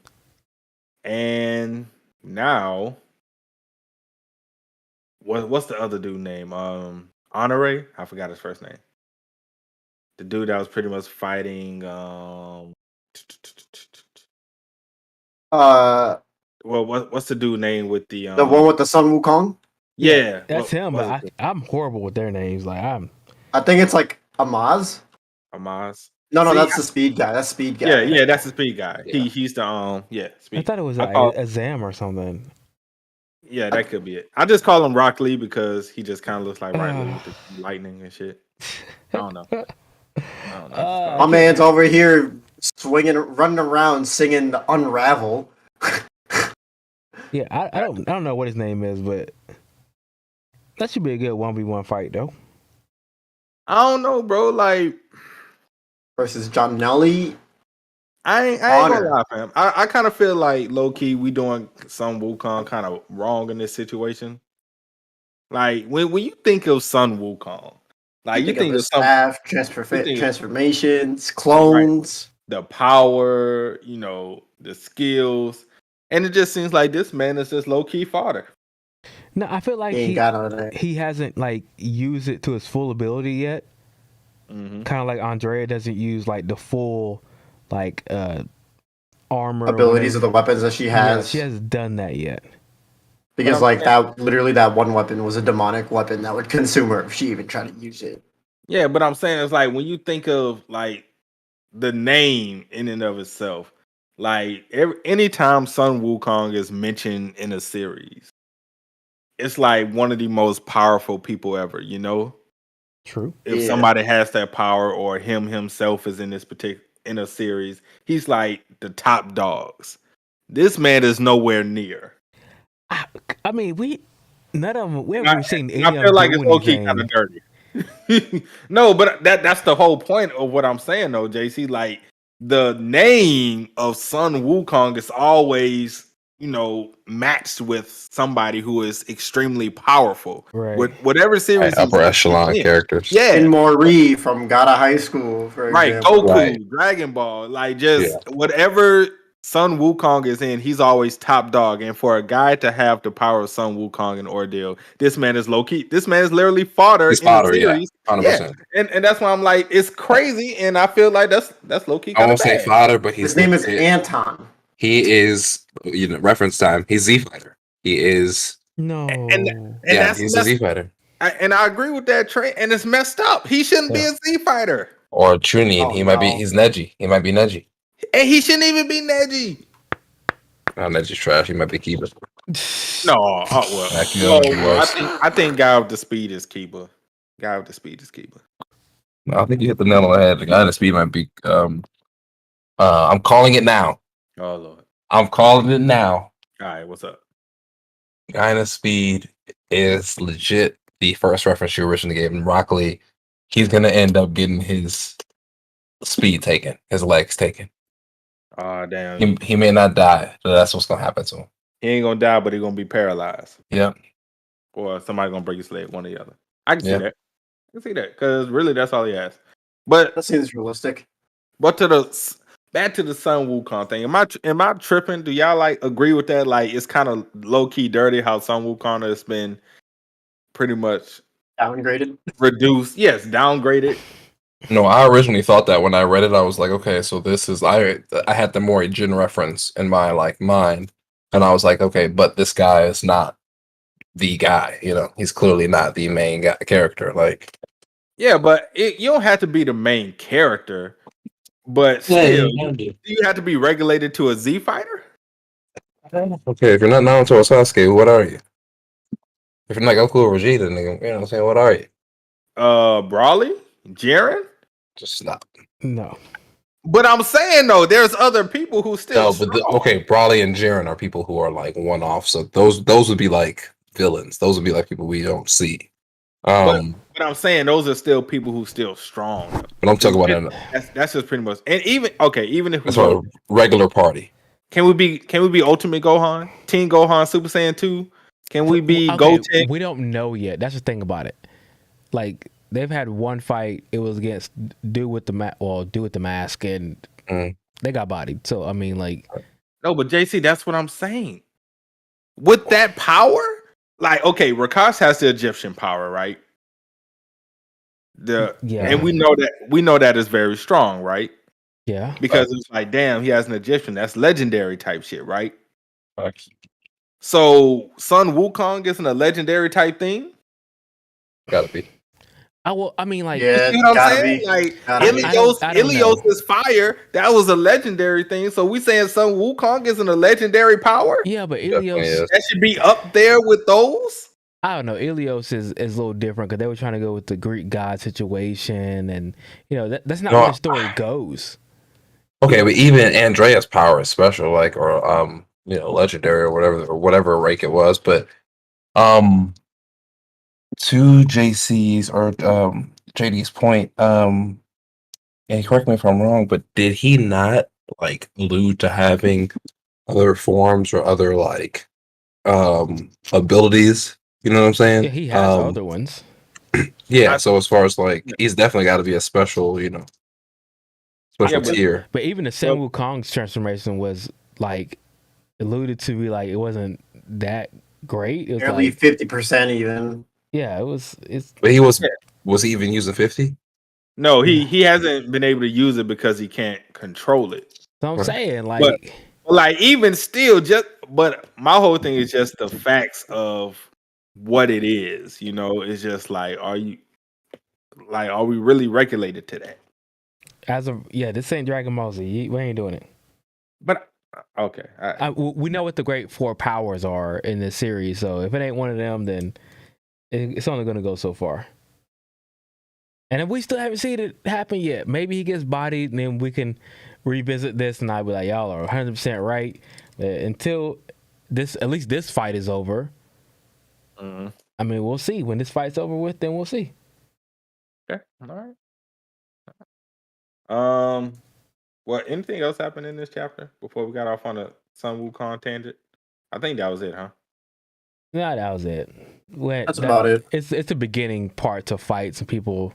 and now what's the other dude name? Honore? I forgot his first name. The dude that was pretty much fighting. Well, what's the dude name with the one with the Sun Wukong? Yeah, That's him. But I'm horrible with their names. Like I think it's like Amaz. Amaz. No, See, that's the speed guy. That's speed guy. Yeah, that's the speed guy. Yeah. He's the speed. I thought it was I like call- Azam or something. Yeah, that could be it. I just call him Rock Lee because he just kind of looks like Rock Lee with the lightning and shit. I don't know. My man's over here swinging, running around, singing the Unravel. Yeah, I don't know what his name is, but that should be a good 1v1 fight though. I don't know, bro. Like versus John Nelly. I ain't gonna lie, fam. I kind of feel like low key we doing Sun Wukong kind of wrong in this situation. Like when you think of Sun Wukong, like you think of staff, transformations, clones, right, the power, the skills, and it just seems like this man is just low key fodder. No, I feel like he hasn't like used it to its full ability yet. Mm-hmm. Kind of like Andrea doesn't use like the full like armor abilities of the weapons that she has. Yeah, she hasn't done that yet. Because that one weapon was a demonic weapon that would consume her if she even tried to use it. Yeah, but I'm saying it's like when you think of like the name in and of itself, like anytime Sun Wukong is mentioned in a series, it's like one of the most powerful people ever, True. If somebody has that power or him himself is in this in a series, he's like the top dogs. This man is nowhere near. I mean, we haven't seen any I feel like it's okay, kind of dirty. No, but that's the whole point of what I'm saying, though, JC. Like the name of Sun Wukong is always, matched with somebody who is extremely powerful. Right. With whatever series, upper echelon characters. Yeah, and Mori from Gata High School, for example. Goku, Dragon Ball, like whatever Sun Wukong is in, he's always top dog. And for a guy to have the power of Sun Wukong in Ordeal, this man is low key. This man is literally fodder in the series. 100%. And that's why I'm like, it's crazy, and I feel like that's low key. I won't say fodder, but his name is Anton. He is, reference time. He's Z Fighter. He is he's a Z Fighter. And I agree with that, Trent. And it's messed up. He shouldn't be a Z Fighter or Chunin. He's Neji. He might be Neji. And he shouldn't even be Neji. No, Neji's trash. He might be Kiba. No, I think guy with the speed is Kiba. No, I think you hit the nail on the head. The guy with the speed might be. I'm calling it now. Oh Lord. I'm calling it now. All right, what's up? Guinness Speed is legit the first reference you originally gave him. Rock Lee, he's gonna end up getting his speed taken, his legs taken. Damn. He may not die, but that's what's gonna happen to him. He ain't gonna die, but he gonna be paralyzed. Yeah. Or somebody gonna break his leg, one or the other. I can see Yeah. that. I can see that because really, that's all he has. But That seems realistic. back to the Sun Wukong thing. Am I tripping? Do y'all like agree with that? Like it's kind of low key dirty how Sun Wukong has been pretty much Downgraded. reduced. Yes, downgraded. No, I originally thought that when I read it, I was like, okay, so this is I had the more Jin reference in my like mind, and I was like, okay, but this guy is not the guy, he's clearly not the main guy, character. Like, Yeah, but you don't have to be the main character, but still, do you have to be regulated to a Z fighter? okay, if you're not Naruto or Sasuke, what are you? If you're not Goku or Vegeta, nigga, you know what I'm saying? What are you? Brawly, Jiren. Just stop. No. But I'm saying though, there's other people who still. No, but okay, Brawly and Jiren are people who are like one off. So those would be like villains. Those would be like people we don't see. But I'm saying those are still people who still strong. But I'm talking about that's just pretty much. And even if we that's a regular party. Can we be Ultimate Gohan, Teen Gohan, Super Saiyan 2? Can we be Goten? We don't know yet. That's the thing about it. Like they've had one fight. It was against dude with the mask, and they got bodied. So I mean, like, no, but JC, that's what I'm saying. With that power, like, okay, Rakas has the Egyptian power, right? And we know that is very strong, right? Yeah, because it's like, damn, he has an Egyptian. That's legendary type shit, right? So Sun Wukong isn't a legendary type thing. Gotta be. I mean, like, yeah, you know what I'm saying? Like, Ilios is fire. That was a legendary thing. So we saying Sun Wukong isn't a legendary power? Yeah, but Ilios that should be up there with those. I don't know. Ilios is a little different because they were trying to go with the Greek god situation, and that's not where the story goes. Okay, but even Andrea's power is special, like, or legendary or whatever rank it was. But to JC's or JD's point, and correct me if I'm wrong, but did he not like allude to having other forms or other like abilities? You know what I'm saying? Yeah, he has other ones. Yeah, so as far as like, he's definitely got to be a special, special tier. But even the Sun Wukong's transformation was like alluded to be like it wasn't that great. It was barely like 50% even. Yeah, it was. But was he even using 50? No, he hasn't been able to use it because he can't control it. So I'm saying, like, but even still, but my whole thing is just the facts of what it is. It's just like, are we really regulated to that? As of this ain't Dragon Ball Z. We ain't doing it. But okay, we know what the great four powers are in this series. So if it ain't one of them, then it's only going to go so far. And if we still haven't seen it happen yet, maybe he gets bodied, and then we can revisit this, and I'll be like, y'all are 100% right. Until at least this fight is over. I mean, we'll see. When this fight's over with, then we'll see. Okay, all right. Well, anything else happened in this chapter before we got off on a Sun Wukong tangent? I think that was it, huh? Yeah, that was it. That's about it. It's the beginning part to fight some people,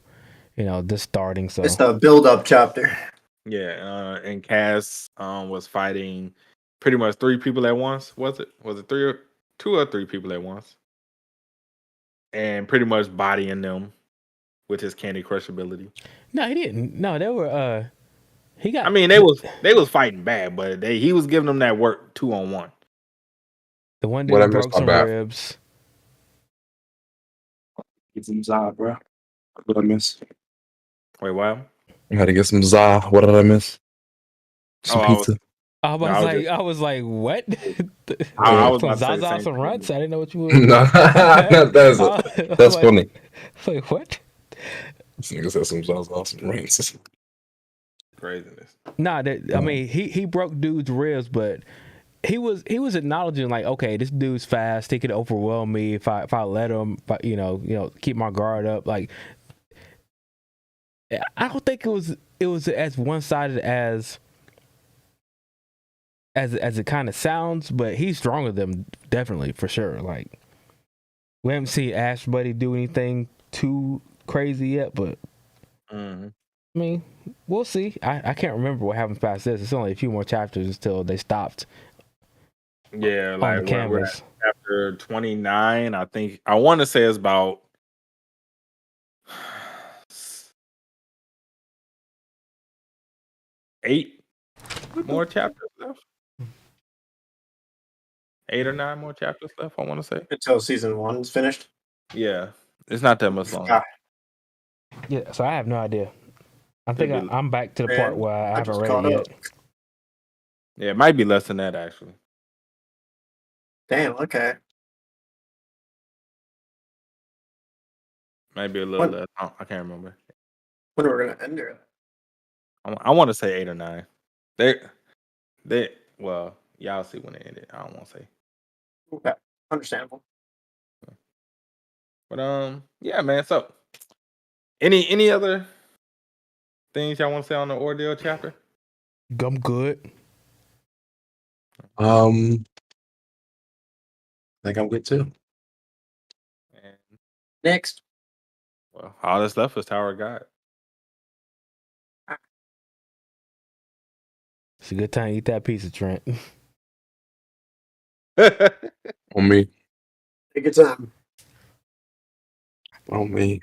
just starting. So it's the build-up chapter. Yeah, and Cass was fighting pretty much 3 people at once. Was it 2 or 3 people at once? And pretty much bodying them with his Candy Crush ability. No, he didn't. No, they were. He got. I mean, they was fighting bad, but he was giving them that work 2-on-1. The one dude broke some ribs. Get some za, bro. What did I miss? Wait, what? I had to get some za. What did I miss? Some pizza. I was like, what? I was some about to say the Zaza, same some thing. runs. I didn't know what you were. No, that's like, funny. Like what? This nigga said some Zaza, some runs. Craziness. Nah, I mean, he broke dude's ribs, but he was acknowledging like, okay, this dude's fast. He could overwhelm me if I let him. But keep my guard up. Like, I don't think it was as one sided as it kind of sounds. But he's stronger than them, definitely, for sure. Like, we haven't seen Ash Buddy do anything too crazy yet, but I mean, we'll see. I can't remember what happens past this. It's only a few more chapters until they stopped. Yeah, On like the when we're canvas. at chapter 29, I think I want to say it's about 8 more chapters left. 8 or 9 more chapters left, I want to say. Until season 1's finished. Yeah, it's not that much longer. Yeah, so I have no idea. I think It'd be- I'm back to the part where I haven't just read caught it up. yet. Yeah, it might be less than that actually. Damn. Okay. Might be a little What? less. I can't remember. When we're gonna end it? I want to say 8 or 9. They well, y'all see when it ended. I don't want to say. Okay. Understandable. But yeah, man. So, any other things y'all want to say on the ordeal chapter? I'm good. I think I'm good too. And Next. well, all that's left is Tower of God. It's a good time to eat that pizza, Trent. On me. Take your time. On me.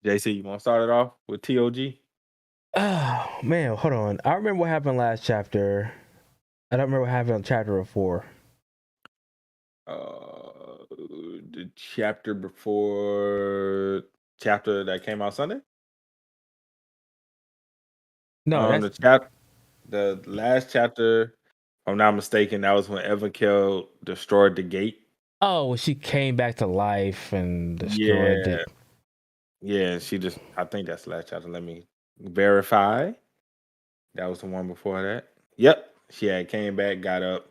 JC, you want to start it off with TOG? Oh man, hold on. I remember what happened last chapter. I don't remember what happened on chapter 4. The chapter before chapter that came out Sunday. No, that's the last chapter. If I'm not mistaken, that was when Evankel destroyed the gate. oh, when she came back to life and destroyed it. Yeah, I think that's the last chapter. Let me verify. That was the one before that. Yep. She had came back, got up,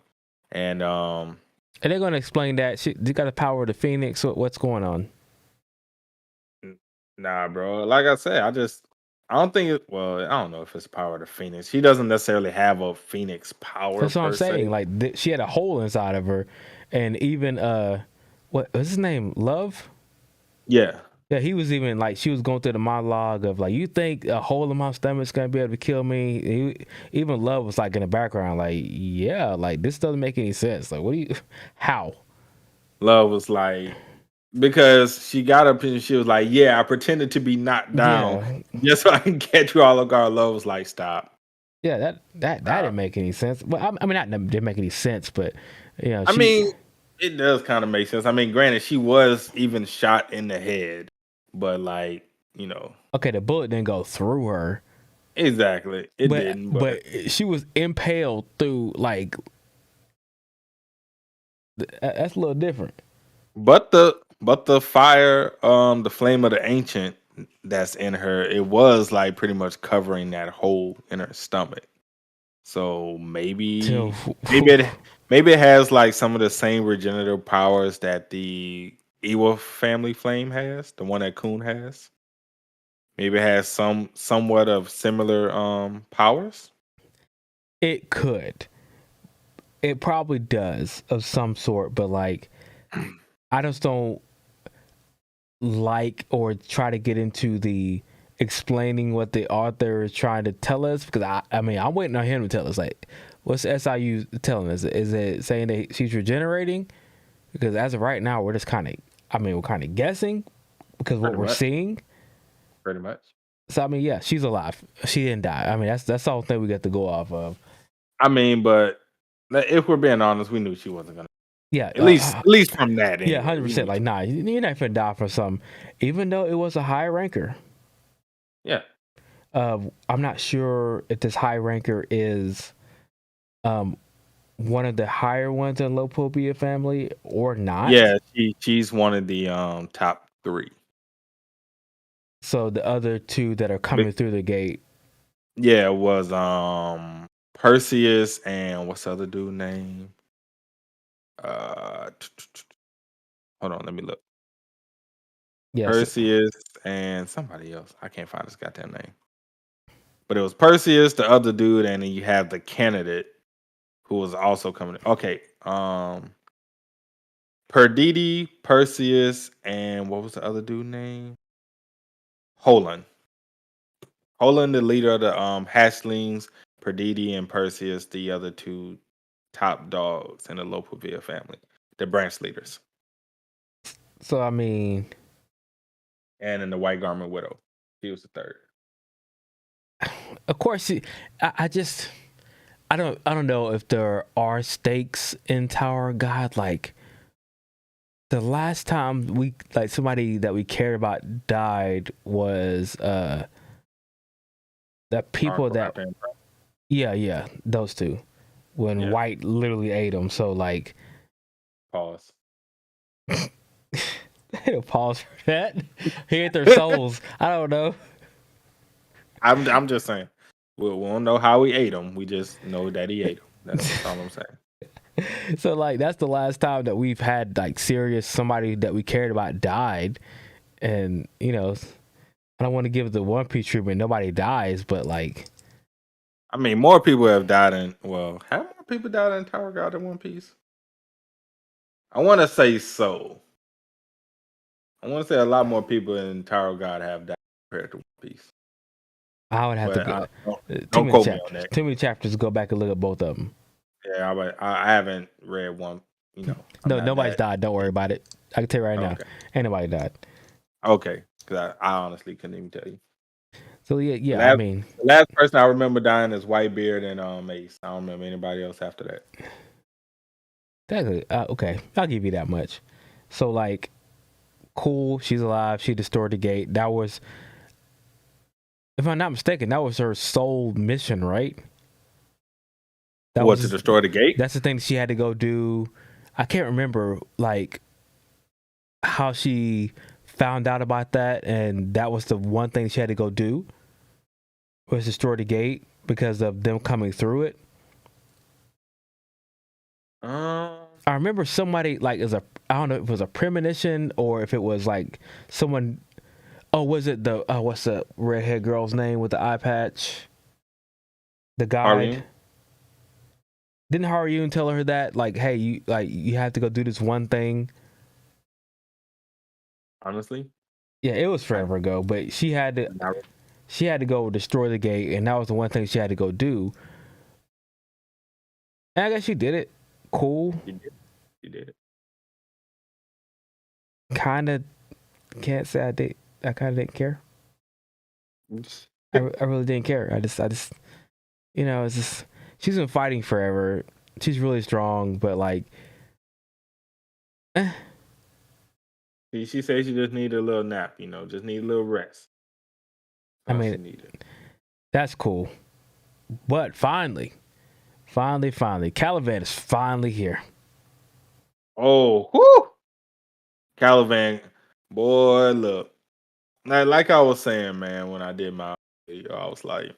and And they're gonna explain that she got the power of the Phoenix. What's going on? Nah, bro. Like I said, I don't think it. Well, I don't know if it's power of the Phoenix. She doesn't necessarily have a Phoenix power. That's what I'm per saying. se. Like she had a hole inside of her, and even what's his name? Love. Yeah. Yeah, he was even like she was going through the monologue of like, you think a hole in my stomach's gonna be able to kill me? Even Love was like in the background, like, yeah, like this doesn't make any sense. Like, what do you? How? Love was like, because she got up and she was like, yeah, I pretended to be knocked down just so I can catch you all off guard. Love was like, stop. Yeah, that didn't make any sense. Well, I mean, that didn't make any sense, but I mean, it does kind of make sense. I mean, granted, she was even shot in the head, but like, okay, the bullet didn't go through her. Exactly, it didn't. But she was impaled through like. That's a little different. But the fire, the flame of the ancient that's in her, it was like pretty much covering that hole in her stomach. So maybe it has like some of the same regenerative powers that the Iwa family flame has, the one that Kun has. Maybe it has somewhat of similar powers. It could. It probably does of some sort, but like I just don't like or try to get into the explaining what the author is trying to tell us, because I mean I'm waiting on him to tell us, like, what's SIU telling us? Is it saying that she's regenerating? Because as of right now we're just kind of guessing because what we're seeing. Pretty much. So I mean, yeah, she's alive. She didn't die. I mean, that's the whole thing we got to go off of. I mean, but if we're being honest, we knew she wasn't gonna. Yeah, at least from that. Anyway. Yeah, 100%. Like, nah, you're not gonna die from something, even though it was a high ranker. Yeah. I'm not sure if this high ranker is, one of the higher ones in Lopopia family or not. Yeah, she's one of the top 3. So the other 2 that are coming through the gate. Yeah, it was Perseus and what's the other dude name? Hold on, let me look. Yes. Perseus and somebody else. I can't find this goddamn name. But it was Perseus, the other dude, and then you have the candidate who was also coming. Okay. Perditi, Perseus, and what was the other dude name? Holand. Holand, the leader of the hatchlings, Perditi and Perseus, the other two top dogs in the Lopavia family, the branch leaders. So I mean, and in the White Garment Widow, he was the third. Of course, I don't know if there are stakes in Tower of God. Like the last time somebody that we cared about died was the people that yeah those two when White literally ate them. So like pause. Pause for that. He ate their souls. I don't know. I'm just saying. We won't know how he ate them. We just know that he ate them. That's all I'm saying. So like that's the last time that we've had like serious somebody that we cared about died, and you know, I don't want to give the One Piece treatment. Nobody dies, but like, I mean, more people have died have more people died in Tower of God than One Piece? I want to say so. I want to say a lot more people in Tower of God have died compared to One Piece. I would have to go. Don't quote me on that. Too many chapters to go back and look at both of them. Yeah, I haven't read one. You know, no, nobody's died. Don't worry about it. I can tell you right now, ain't nobody died. Okay, because I honestly couldn't even tell you. So yeah. I mean, the last person I remember dying is Whitebeard and Ace. I don't remember anybody else after that. Okay, I'll give you that much. So like, cool. She's alive. She destroyed the gate. That was, if I'm not mistaken, that was her sole mission, right? That was to destroy the gate? That's the thing she had to go do. I can't remember like how she found out about that, and that was the one thing she had to go do, was destroy the gate because of them coming through it. I remember somebody like I don't know if it was a premonition or if it was like someone. Oh, was it the what's the redhead girl's name with the eye patch? The guide. Didn't Haryun tell her that like, hey, you have to go do this one thing? Honestly, yeah, it was forever ago, but she had to go destroy the gate, and that was the one thing she had to go do. And I guess she did it. Cool. She did it. Kind of can't say I did. I kind of didn't care. I really didn't care. I just, you know, it's just she's been fighting forever. She's really strong, but like, She said she just needed a little nap. You know, just need a little rest. I mean, that's cool. But finally, Caliban is finally here. Oh, whoo! Caliban, boy, look. Like I was saying, man, when I did my video, I was like,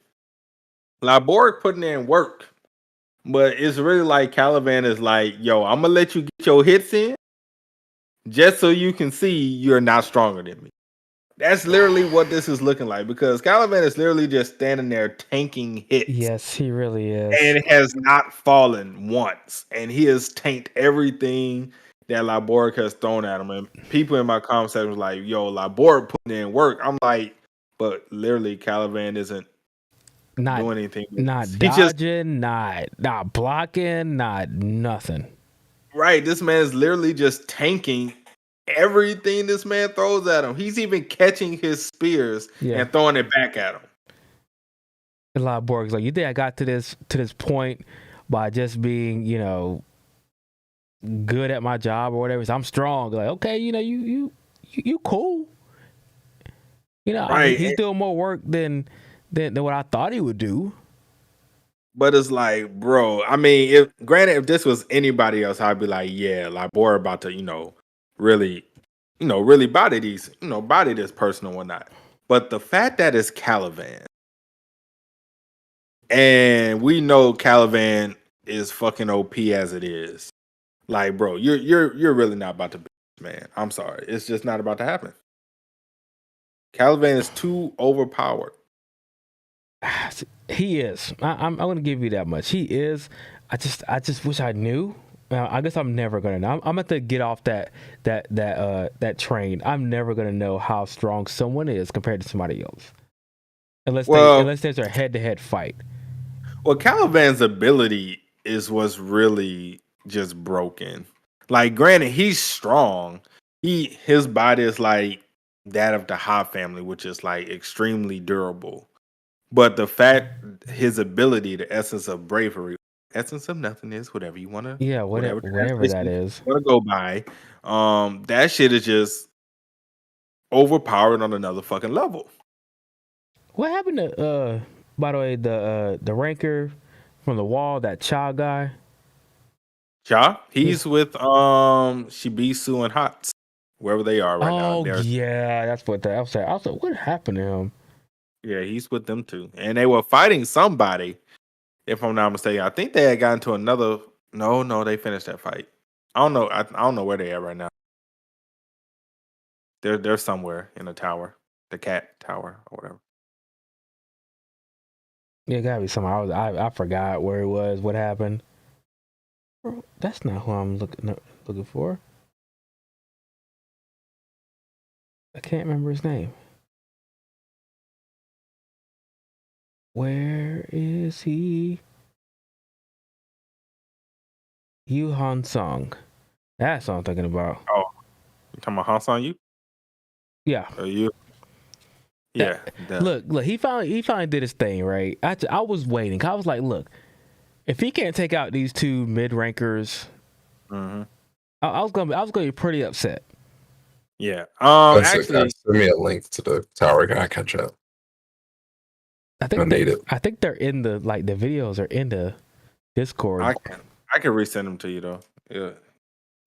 Laboric putting in work. But it's really like Caliban is like, yo, I'm going to let you get your hits in just so you can see you're not stronger than me. That's literally what this is looking like, because Caliban is literally just standing there tanking hits. Yes, he really is. And has not fallen once. And he has tanked everything that Laboric has thrown at him. And people in my comment section was like, yo, Laboric putting in work. I'm like, but literally Caliban isn't doing anything. Not dodging, not blocking, not nothing. Right. This man is literally just tanking everything this man throws at him. He's even catching his spears and throwing it back at him. A lot of Borg's like, you think I got to this point by just being, you know, good at my job or whatever? So I'm strong. Like, okay, you know, you cool. You know, right. He's doing more work than what I thought he would do. But it's like, bro, I mean, if this was anybody else, I'd be like, yeah, like Bor about to, really body this person or whatnot. But the fact that it's Caliban, and we know Caliban is fucking OP as it is. Like, bro, you're really not about to beat this man. I'm sorry, it's just not about to happen. Caliban is too overpowered. He is. I'm gonna give you that much. He is. I just wish I knew. I guess I'm never gonna know. I'm about to get off that train. I'm never gonna know how strong someone is compared to somebody else, unless there's a head-to-head fight. Well, Caliban's ability is what's really just broken. Like, granted, he's strong. His body is like that of the Ha family, which is like extremely durable. But the fact, his ability, the essence of bravery, essence of nothingness, whatever you want to, Yeah, whatever that is. want to go by, that shit is just overpowered on another fucking level. What happened to by the way, the ranker from the wall, that Cha guy? Cha, he's with Shibisu and Hots, wherever they are right now. Oh yeah, that's what I was saying. I was like, what happened to him? Yeah, he's with them too, and they were fighting somebody. If I'm not mistaken, I think they had gotten to another. No, they finished that fight. I don't know. I don't know where they are right now. They're somewhere in the tower, the cat tower or whatever. Yeah, gotta be somewhere. I forgot where it was. What happened? That's not who I'm looking for. I can't remember his name. Where is he? Yu Han Sung. That's what I'm thinking about. Oh, you talking about Hansan you? Yeah. Are you? Yeah. Look. He finally did his thing, right? I was waiting. I was like, look, if he can't take out these two mid rankers, I was gonna be pretty upset. Yeah. Actually, send me a link to the tower. I gotta catch up. I think they're in the the videos are in the Discord. I can resend them to you though. Yeah.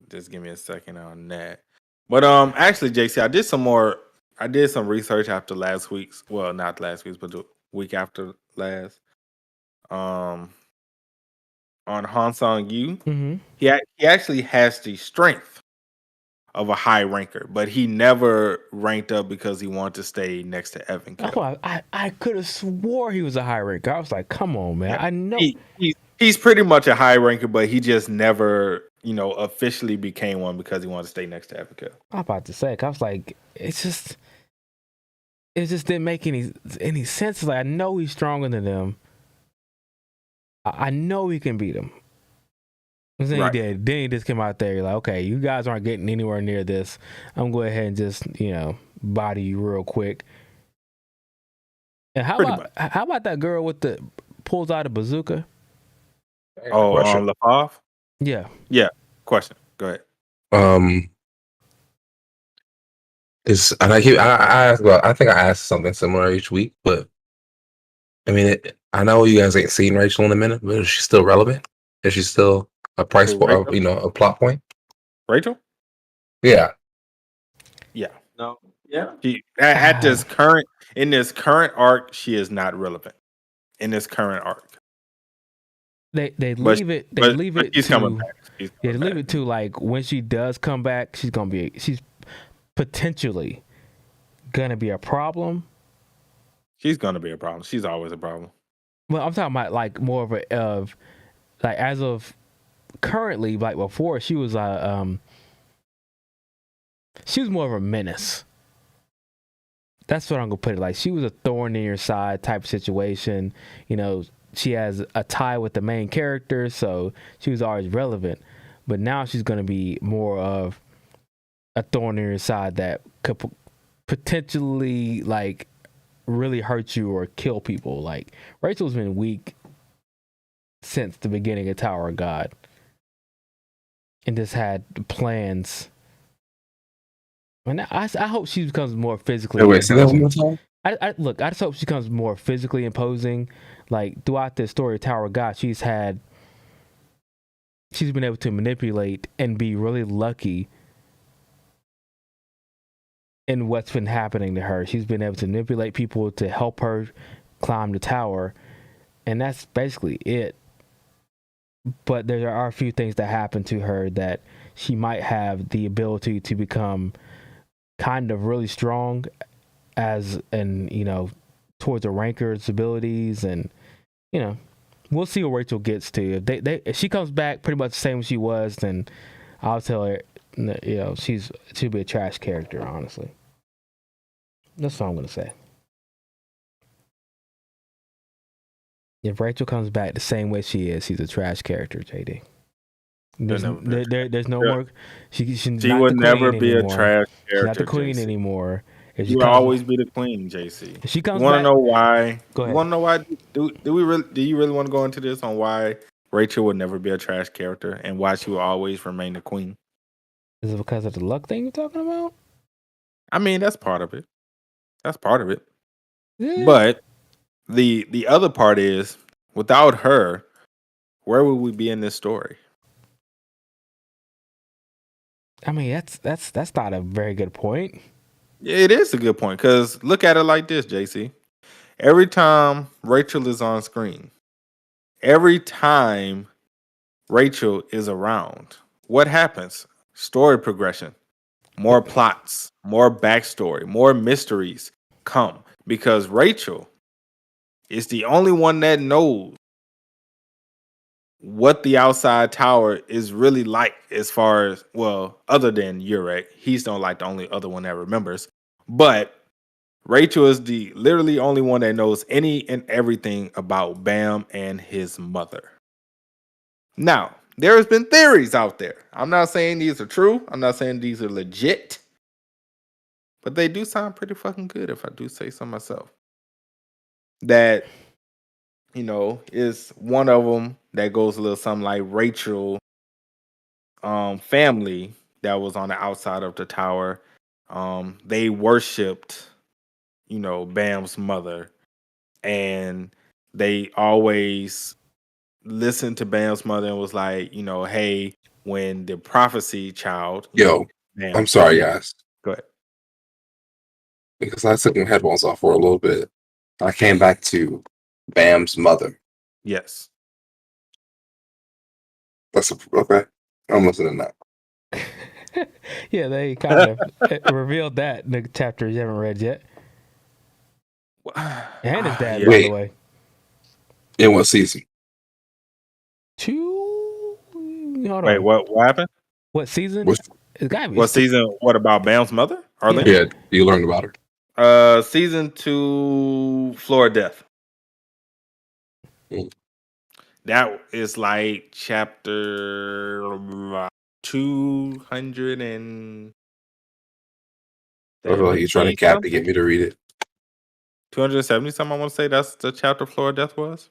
Just give me a second on that. But actually, JC, I did some research after last week's. Well, not last week's, but the week after last. On Han Song Yu, he actually has the strength of a high ranker, but he never ranked up because he wanted to stay next to Evan Kill. Oh, I could have swore he was a high ranker. I was like, come on, man. I know he's pretty much a high ranker, but he just never, officially became one because he wanted to stay next to Evan Kill. I'm about to say, I was like, it just didn't make any sense. Like, I know he's stronger than them. I know he can beat him. Then he did. Then he just came out there like, okay, you guys aren't getting anywhere near this. I'm going to go ahead and just, body you real quick. And how about that girl with the pulls out a bazooka? Oh, LaFave? Yeah. Yeah. Question. Go ahead. I think I ask something similar each week, but I mean, I know you guys ain't seen Rachel in a minute, but is she still relevant? Is she still a price point, a plot point? Rachel? Yeah. Yeah. No. Yeah. In this current arc, she is not relevant. In this current arc. They leave it to like when she does come back, she's potentially gonna be a problem. She's gonna be a problem. She's always a problem. Well, I'm talking about like more of like as of currently, like before she was more of a menace. That's what I'm gonna put it. Like, she was a thorn in your side type of situation. She has a tie with the main character, so she was always relevant. But now she's gonna be more of a thorn in your side that could potentially like really hurt you or kill people. Like, Rachel's been weak since the beginning of Tower of God, and just had plans. And I hope she becomes more physically. Wait, say that one more time. I just hope she becomes more physically imposing. Like, throughout the story of Tower of God, she's been able to manipulate and be really lucky in what's been happening to her. She's been able to manipulate people to help her climb the tower, and that's basically it. But there are a few things that happen to her that she might have the ability to become kind of really strong towards the ranker's abilities, and we'll see what Rachel gets to. If she comes back pretty much the same as she was, then I'll tell her she'll be a trash character, honestly. That's all I'm gonna say. If Rachel comes back the same way she is, she's a trash character, JD. There's no more. She would never be a trash character. She's not the queen anymore. She will always be the queen, JC. If she comes back, want to know why? Go ahead. You want to know why? Do you really want to go into this on why Rachel would never be a trash character and why she will always remain the queen? Is it because of the luck thing you're talking about? I mean, that's part of it. Yeah. But the other part is, without her, where would we be in this story? I mean, that's not a very good point. It is a good point, because look at it like this, JC. Every time Rachel is on screen, every time Rachel is around, what happens? Story progression, more plots, more backstory, more mysteries come, because Rachel is the only one that knows what the outside tower is really like, as far as, well, other than Urek. He's not like the only other one that remembers, but Rachel is the literally only one that knows any and everything about Bam and his mother. Now, there has been theories out there. I'm not saying these are true. I'm not saying these are legit, but they do sound pretty fucking good, if I do say so myself. That, is one of them that goes a little something like Rachel family that was on the outside of the tower. They worshipped, Bam's mother, and they always listened to Bam's mother and was like, hey, when the prophecy child. Bam, I'm sorry, guys. Go ahead. Because I took my headphones off for a little bit. I came back to Bam's mother. Yes. Okay. I'm listening now. Yeah, they kind of revealed that in the chapter you haven't read yet. And his dad, by the way. In what season? 2. Hold on. What happened? What season? What season? What about Bam's mother? Yeah, you learned about her. Season 2, Floor of Death. That is like chapter 200 and. You're trying to cap to get me to read it. 270 something. I want to say that's the chapter Floor of Death was.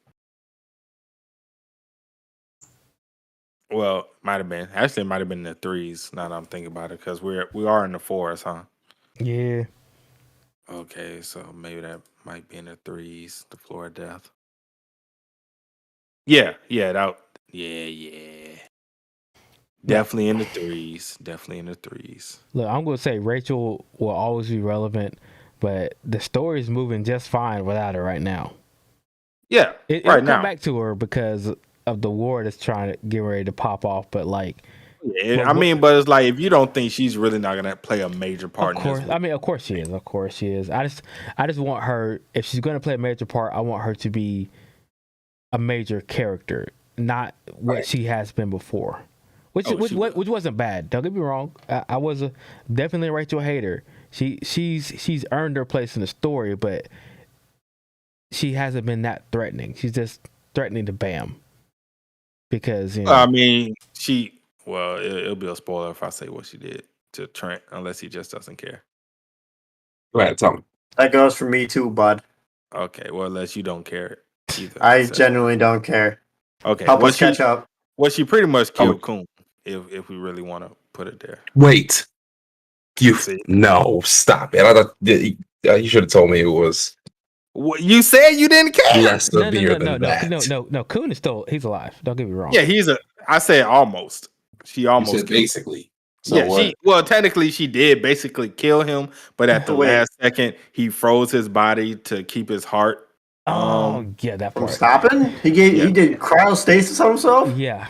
Well, might have been. Actually, it might have been in the 3s. Now that I'm thinking about it, because we are in the 4s, huh? Yeah. Okay, so maybe that might be in the 3s. The Floor of Death. Yeah. Definitely in the 3s. Look, I'm going to say Rachel will always be relevant, but the story is moving just fine without her right now. Yeah, it'll come back to her because of the war that's trying to get ready to pop off, but like... Yeah, but it's like, if you don't think she's really not going to play a major part in this. Of course she is. I just want her, if she's going to play a major part, I want her to be a major character, not what she has been before. Which wasn't bad. Don't get me wrong. I was definitely a Rachel hater. She's earned her place in the story, but she hasn't been that threatening. She's just threatening to Bam. Because I mean, it'll be a spoiler if I say what she did to Trent, unless he just doesn't care. Go ahead, tell me. That goes for me too, bud. Okay, well, unless you don't care either. I genuinely don't care. Okay, help us catch up. Well, she pretty much killed Coon, if we really want to put it there. Wait, no, stop it! I thought you should have told me it was. What, you said you didn't care. Less severe than that. No. Coon is he's alive. Don't get me wrong. Yeah, I said almost. She almost said basically. So yeah, technically she did basically kill him, but at the last second he froze his body to keep his heart Yeah, that From part. stopping? He did cryostasis on himself? Yeah.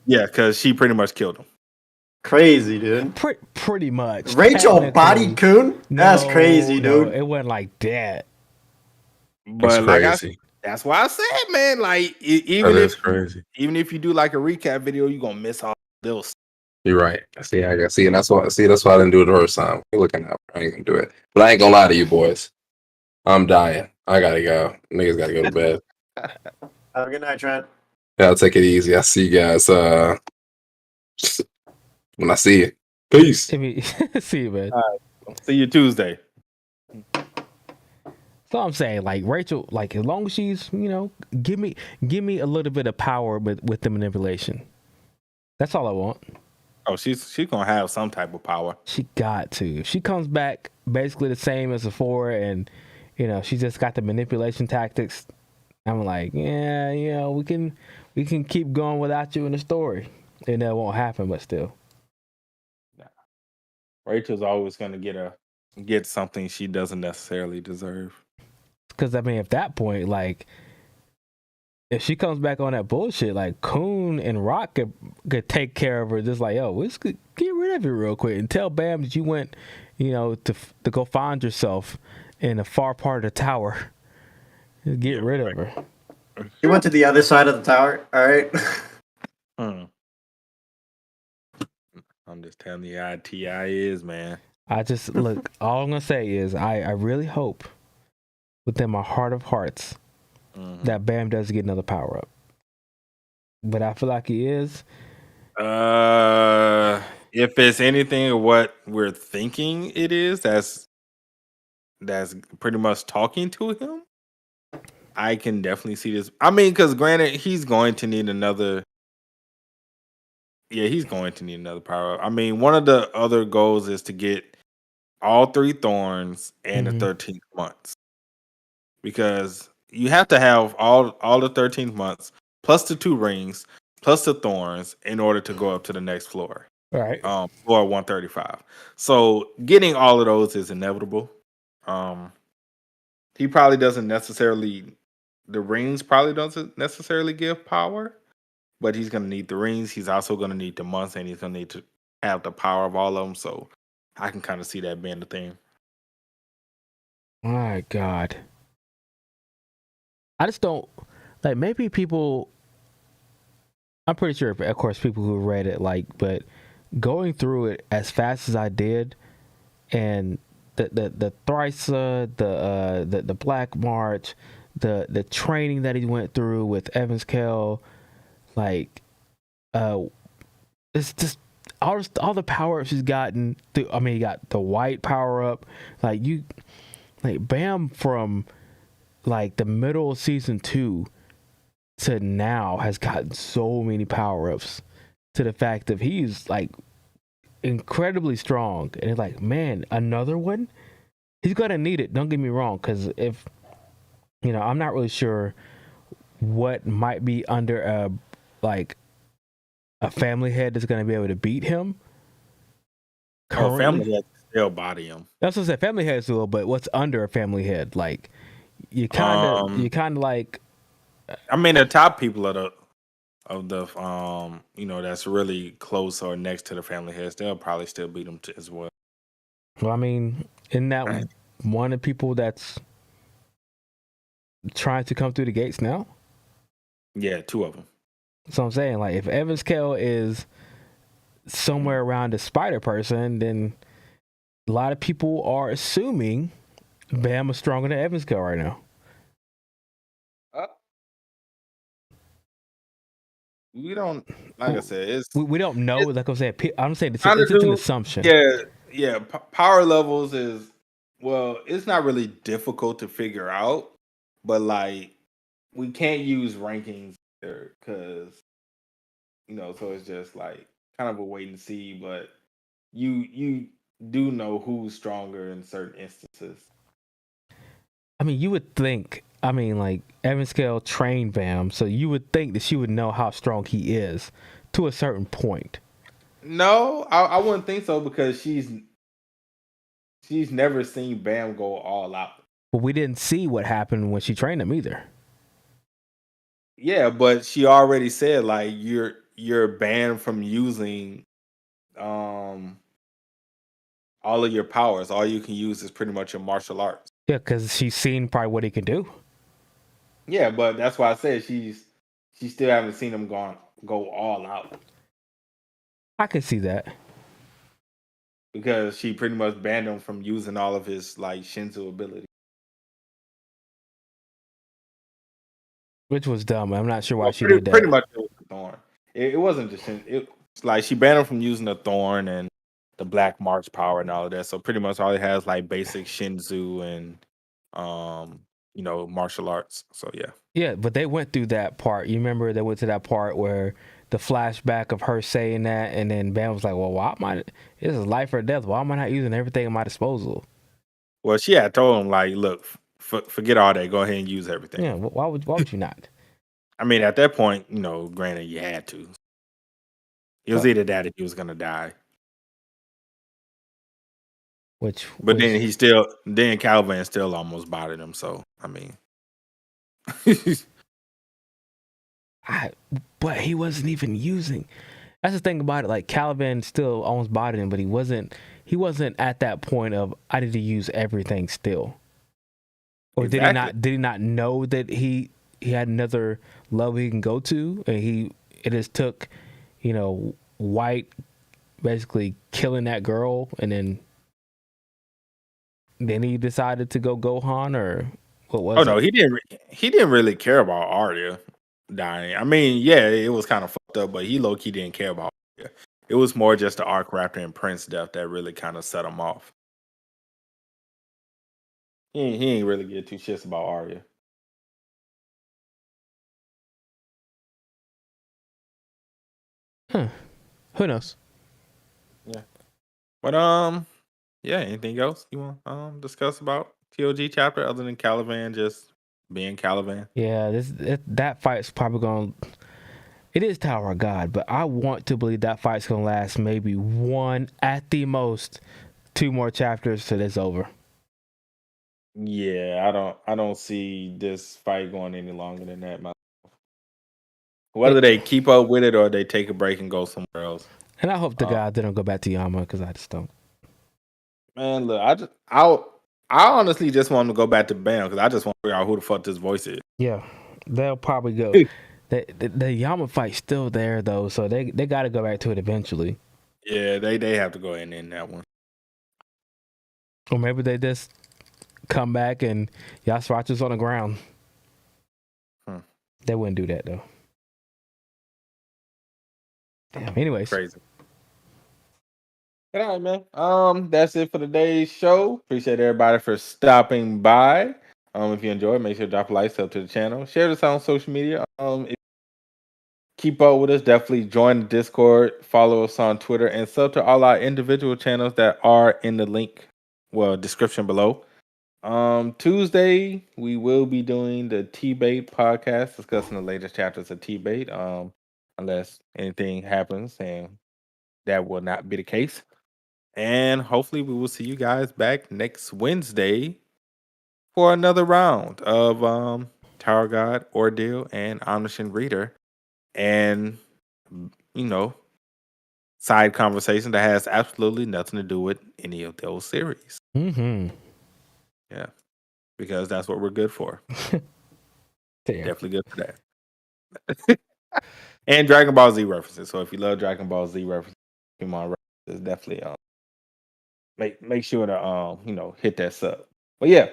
Yeah, because she pretty much killed him. Crazy, dude. Pretty much. Rachel bodied Coon? That's crazy, dude. No, it wasn't like that. But That's crazy. that's why I said, man, like That is crazy. even if you do like a recap video, you're gonna miss all those. You're right. See, and that's why I didn't do it the first time. You're looking at I ain't gonna do it. But I ain't gonna lie to you boys. I'm dying. I gotta go. Niggas gotta go to bed. Have a good night, Trent. Yeah, I'll take it easy. I'll see you guys when I see you. Peace. See you, man. See you Tuesday. So I'm saying, like, Rachel, like, as long as she's, give me a little bit of power with the manipulation. That's all I want. Oh, she's gonna have some type of power. She got to. She comes back basically the same as before, and she just got the manipulation tactics. I'm like, yeah, we can keep going without you in the story, and that won't happen. But still, Rachel's always gonna get something she doesn't necessarily deserve. because I mean, at that point, like, if she comes back on that bullshit, like Coon and Rock could take care of her. Just like, yo, let's get rid of it real quick and tell Bam that you went, to go find yourself in a far part of the tower. Get rid of her. He went to the other side of the tower. All right. I'm just telling you how T.I. is, man. I just look. All I'm gonna say is, I really hope, within my heart of hearts, that Bam does get another power up. But I feel like he is. If it's anything of what we're thinking it is, that's pretty much talking to him. I can definitely see this. I mean, because granted, he's going to need another. Yeah, he's going to need another power up. I mean, one of the other goals is to get all 3 thorns and the 13th months, because you have to have all the 13th months plus the 2 rings plus the thorns in order to go up to the next floor. Right. Floor 135. So getting all of those is inevitable. He probably doesn't necessarily. The rings probably doesn't necessarily give power, but he's going to need the rings. He's also going to need the months, and he's going to need to have the power of all of them. So I can kind of see that being the thing. My God. I just don't, like, maybe people, I'm pretty sure, of course, people who read it, like, but going through it as fast as I did, and the Thrysa, the Black March, the training that he went through with Evans Kell, like, it's just all the power ups he's gotten. I mean, he got the white power up, like Bam from like the middle of season 2 to now has gotten so many power ups, to the fact that he's like incredibly strong, and it's like, man, another one. He's gonna need it. Don't get me wrong, because if I'm not really sure what might be under a family head that's gonna be able to beat him. Oh, family head still body him. That's what I said. Family heads will, but what's under a family head? Like you kind of like. I mean, the top people of the that's really close or next to the family heads, they'll probably still beat them as well. Well, I mean, isn't that one of the people that's trying to come through the gates now? Yeah, 2 of them. So I'm saying, like, if Evans Kell is somewhere around the spider person, then a lot of people are assuming Bam is stronger than Evans Kell right now. We don't, like I said, we don't know. Like I'm saying, it's just an assumption. Yeah. Power levels is, well, it's not really difficult to figure out, but like we can't use rankings there because so it's just like kind of a wait and see. But you do know who's stronger in certain instances. I mean, you would think. I mean, like, Evans Kell trained Bam, so you would think that she would know how strong he is to a certain point. No, I wouldn't think so, because she's never seen Bam go all out. But we didn't see what happened when she trained him either. Yeah, but she already said like you're banned from using all of your powers. All you can use is pretty much your martial arts. Yeah, because she's seen probably what he can do. Yeah, but that's why I said she still haven't seen him go all out. I could see that. Because she pretty much banned him from using all of his like Shinzu ability. Which was dumb. I'm not sure why she pretty, did that. Pretty much it was the thorn. It wasn't just it's like she banned him from using the thorn and the black march power and all of that. So pretty much all he has like basic Shinzu and martial arts. So yeah. Yeah, but they went through that part. You remember they went to that part where the flashback of her saying that, and then Bam was like, "Well, why am I? This is life or death. Why am I not using everything at my disposal?" Well, she had told him like, "Look, forget all that. Go ahead and use everything." Yeah, why would you not? I mean, at that point, granted, you had to. It was either that or he was gonna die. But then Calvin still almost bodied him. So I mean. But he wasn't even using. That's the thing about it. Like Caliban still almost bodied him, but he wasn't at that point of I need to use everything still. Or exactly. did he not know that he had another level he can go to, and it just took, White basically killing that girl, and then he decided to go Gohan, or what was it? Oh no, he didn't really care about Arya dying. I mean, yeah, it was kind of fucked up, but he low-key didn't care about Arya. It was more just the Arc Raptor and Prince death that really kind of set him off. He ain't really get two shits about Arya. Huh. Who knows? Yeah. But yeah, anything else you want to discuss about TOG chapter other than Caliban just being Caliban? Yeah, that fight's probably going to... It is Tower of God, but I want to believe that fight's going to last maybe one, at the most, 2 more chapters till it's over. Yeah, I don't see this fight going any longer than that. Whether they keep up with it or they take a break and go somewhere else. And I hope to God they don't go back to Yama, because I just don't. Man, look, I honestly just want to go back to Bam because I just want to figure out who the fuck this voice is. Yeah, they'll probably go. The Yama fight's still there though, so they got to go back to it eventually. Yeah, they have to go in that one. Or maybe they just come back and Yasuachu's on the ground. They wouldn't do that though. Damn. Anyways, crazy. All right, man. That's it for today's show. Appreciate everybody for stopping by. If you enjoyed, make sure to drop a like, sub to the channel, share this on social media. Keep up with us. Definitely join the Discord, follow us on Twitter, and sub to all our individual channels that are in the description below. Tuesday we will be doing the T-Bait podcast, discussing the latest chapters of T-Bait. Unless anything happens, and that will not be the case. And hopefully we will see you guys back next Wednesday for another round of Tower God, Ordeal, and Omniscient Reader. And, side conversation that has absolutely nothing to do with any of those series. Mm-hmm. Yeah. Because that's what we're good for. Definitely good for that. And Dragon Ball Z references. So if you love Dragon Ball Z references, definitely make sure to hit that sub. But yeah,